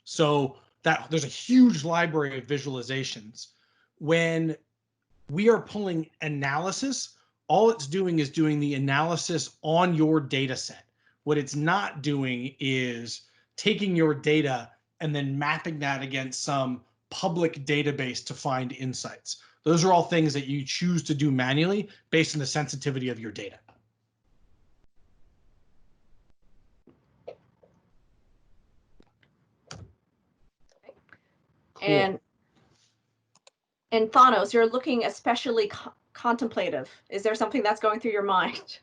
So that there's a huge library of visualizations. When we are pulling analysis, all it's doing is doing the analysis on your data set. What it's not doing is taking your data and then mapping that against some public database to find insights. Those are all things that you choose to do manually based on the sensitivity of your data. Cool. And Thanos, you're looking especially contemplative. Is there something that's going through your mind?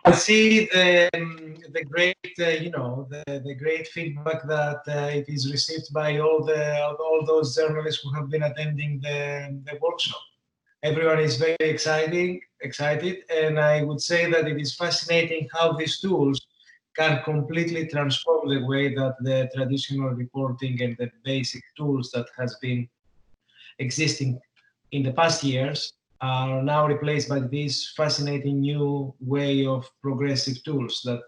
I see the great, the great feedback that it is received by all those journalists who have been attending the workshop. Everyone is very excited, and I would say that it is fascinating how these tools can completely transform the way that the traditional reporting and the basic tools that has been existing in the past years are now replaced by this fascinating new way of progressive tools that,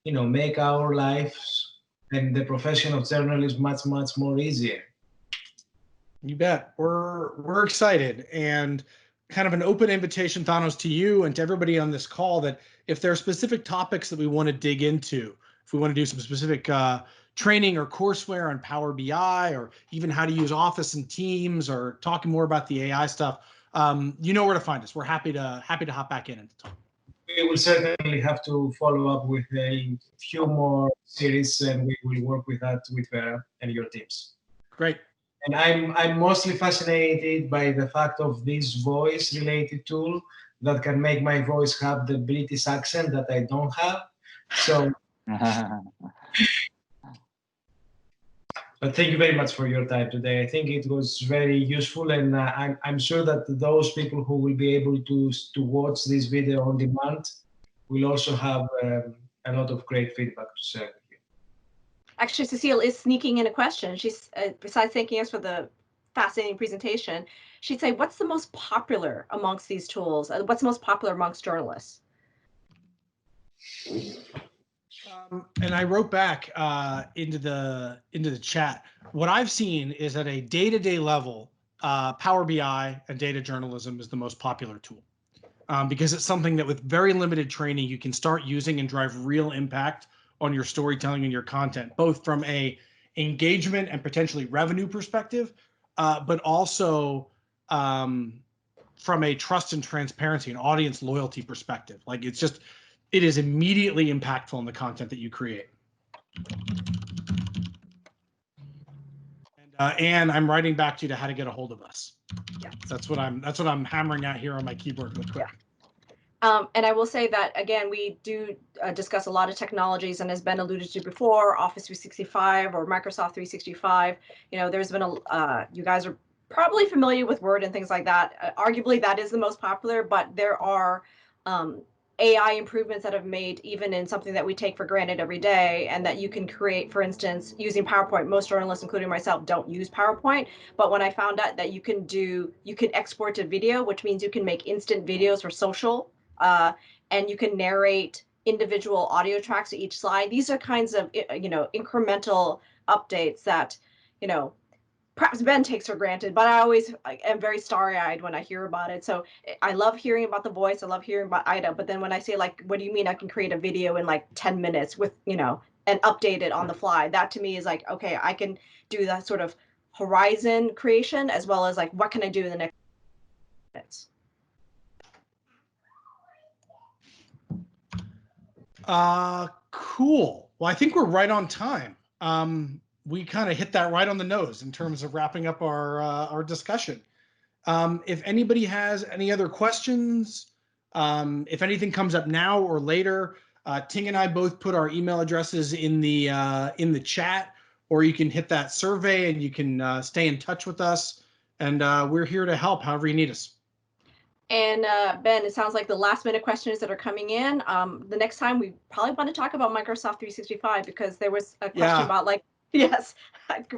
make our lives and the profession of journalism much more easier. You bet. We're excited, and kind of an open invitation, Thanos, to you and to everybody on this call, that if there are specific topics that we want to dig into, if we want to do some specific training or courseware on Power BI, or even how to use Office and Teams, or talking more about the AI stuff, you know where to find us. We're happy to hop back in and talk. We will certainly have to follow up with a few more series, and we will work with that with Vera and your teams. Great. And I'm mostly fascinated by the fact of this voice-related tool that can make my voice have the British accent that I don't have. So, but thank you very much for your time today. I think it was very useful, and I'm sure that those people who will be able to watch this video on demand will also have a lot of great feedback to share. Actually, Cecile is sneaking in a question. She's, besides thanking us for the fascinating presentation, she'd say, what's the most popular amongst these tools? What's most popular amongst journalists? And I wrote back into the chat. What I've seen is at a day-to-day level, Power BI and data journalism is the most popular tool, because it's something that with very limited training, you can start using and drive real impact on your storytelling and your content, both from a engagement and potentially revenue perspective, but also from a trust and transparency and audience loyalty perspective. Like, it is immediately impactful in the content that you create. And Anne, I'm writing back to you to how to get a hold of us. Yeah. That's what I'm hammering out here on my keyboard real quick. Yeah. And I will say that, again, we do discuss a lot of technologies, and as Ben alluded to before, Office 365 or Microsoft 365, there's been you guys are probably familiar with Word and things like that. Arguably, that is the most popular, but there are AI improvements that have made even in something that we take for granted every day, and that you can create, for instance, using PowerPoint. Most journalists, including myself, don't use PowerPoint, but when I found out that you can export to video, which means you can make instant videos for social, and you can narrate individual audio tracks to each slide. These are kinds of, incremental updates that, perhaps Ben takes for granted, but I always am very starry-eyed when I hear about it. So I love hearing about the voice. I love hearing about IDA. But then when I say, like, what do you mean I can create a video in like 10 minutes with, and update it on the fly? That to me is like, okay, I can do that sort of horizon creation as well as like, what can I do in the next minutes? Cool. Well, I think we're right on time. We kind of hit that right on the nose in terms of wrapping up our discussion. If anybody has any other questions, if anything comes up now or later, Ting and I both put our email addresses in the chat, or you can hit that survey and you can stay in touch with us. And we're here to help however you need us. And Ben, it sounds like the last minute questions that are coming in. The next time we probably want to talk about Microsoft 365, because there was a question about like, yes.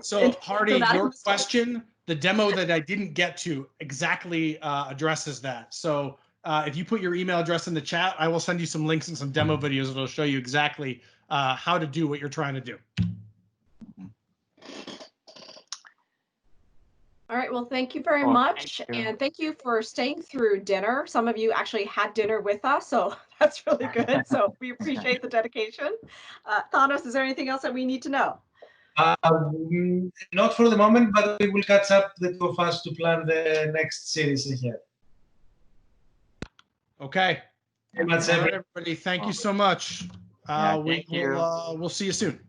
So Hardy, your question, the demo that I didn't get to exactly addresses that. So if you put your email address in the chat, I will send you some links and some demo videos that'll show you exactly how to do what you're trying to do. All right, well, thank you very Well, much. thank you. And thank you for staying through dinner. Some of you actually had dinner with us, so that's really good. So we appreciate the dedication. Thanos, is there anything else that we need to know? Not for the moment, but we will catch up, the two of us, to plan the next series ahead. Okay. Very much, All right, everybody. Thank you so much. Yeah, thank you. We'll see you soon.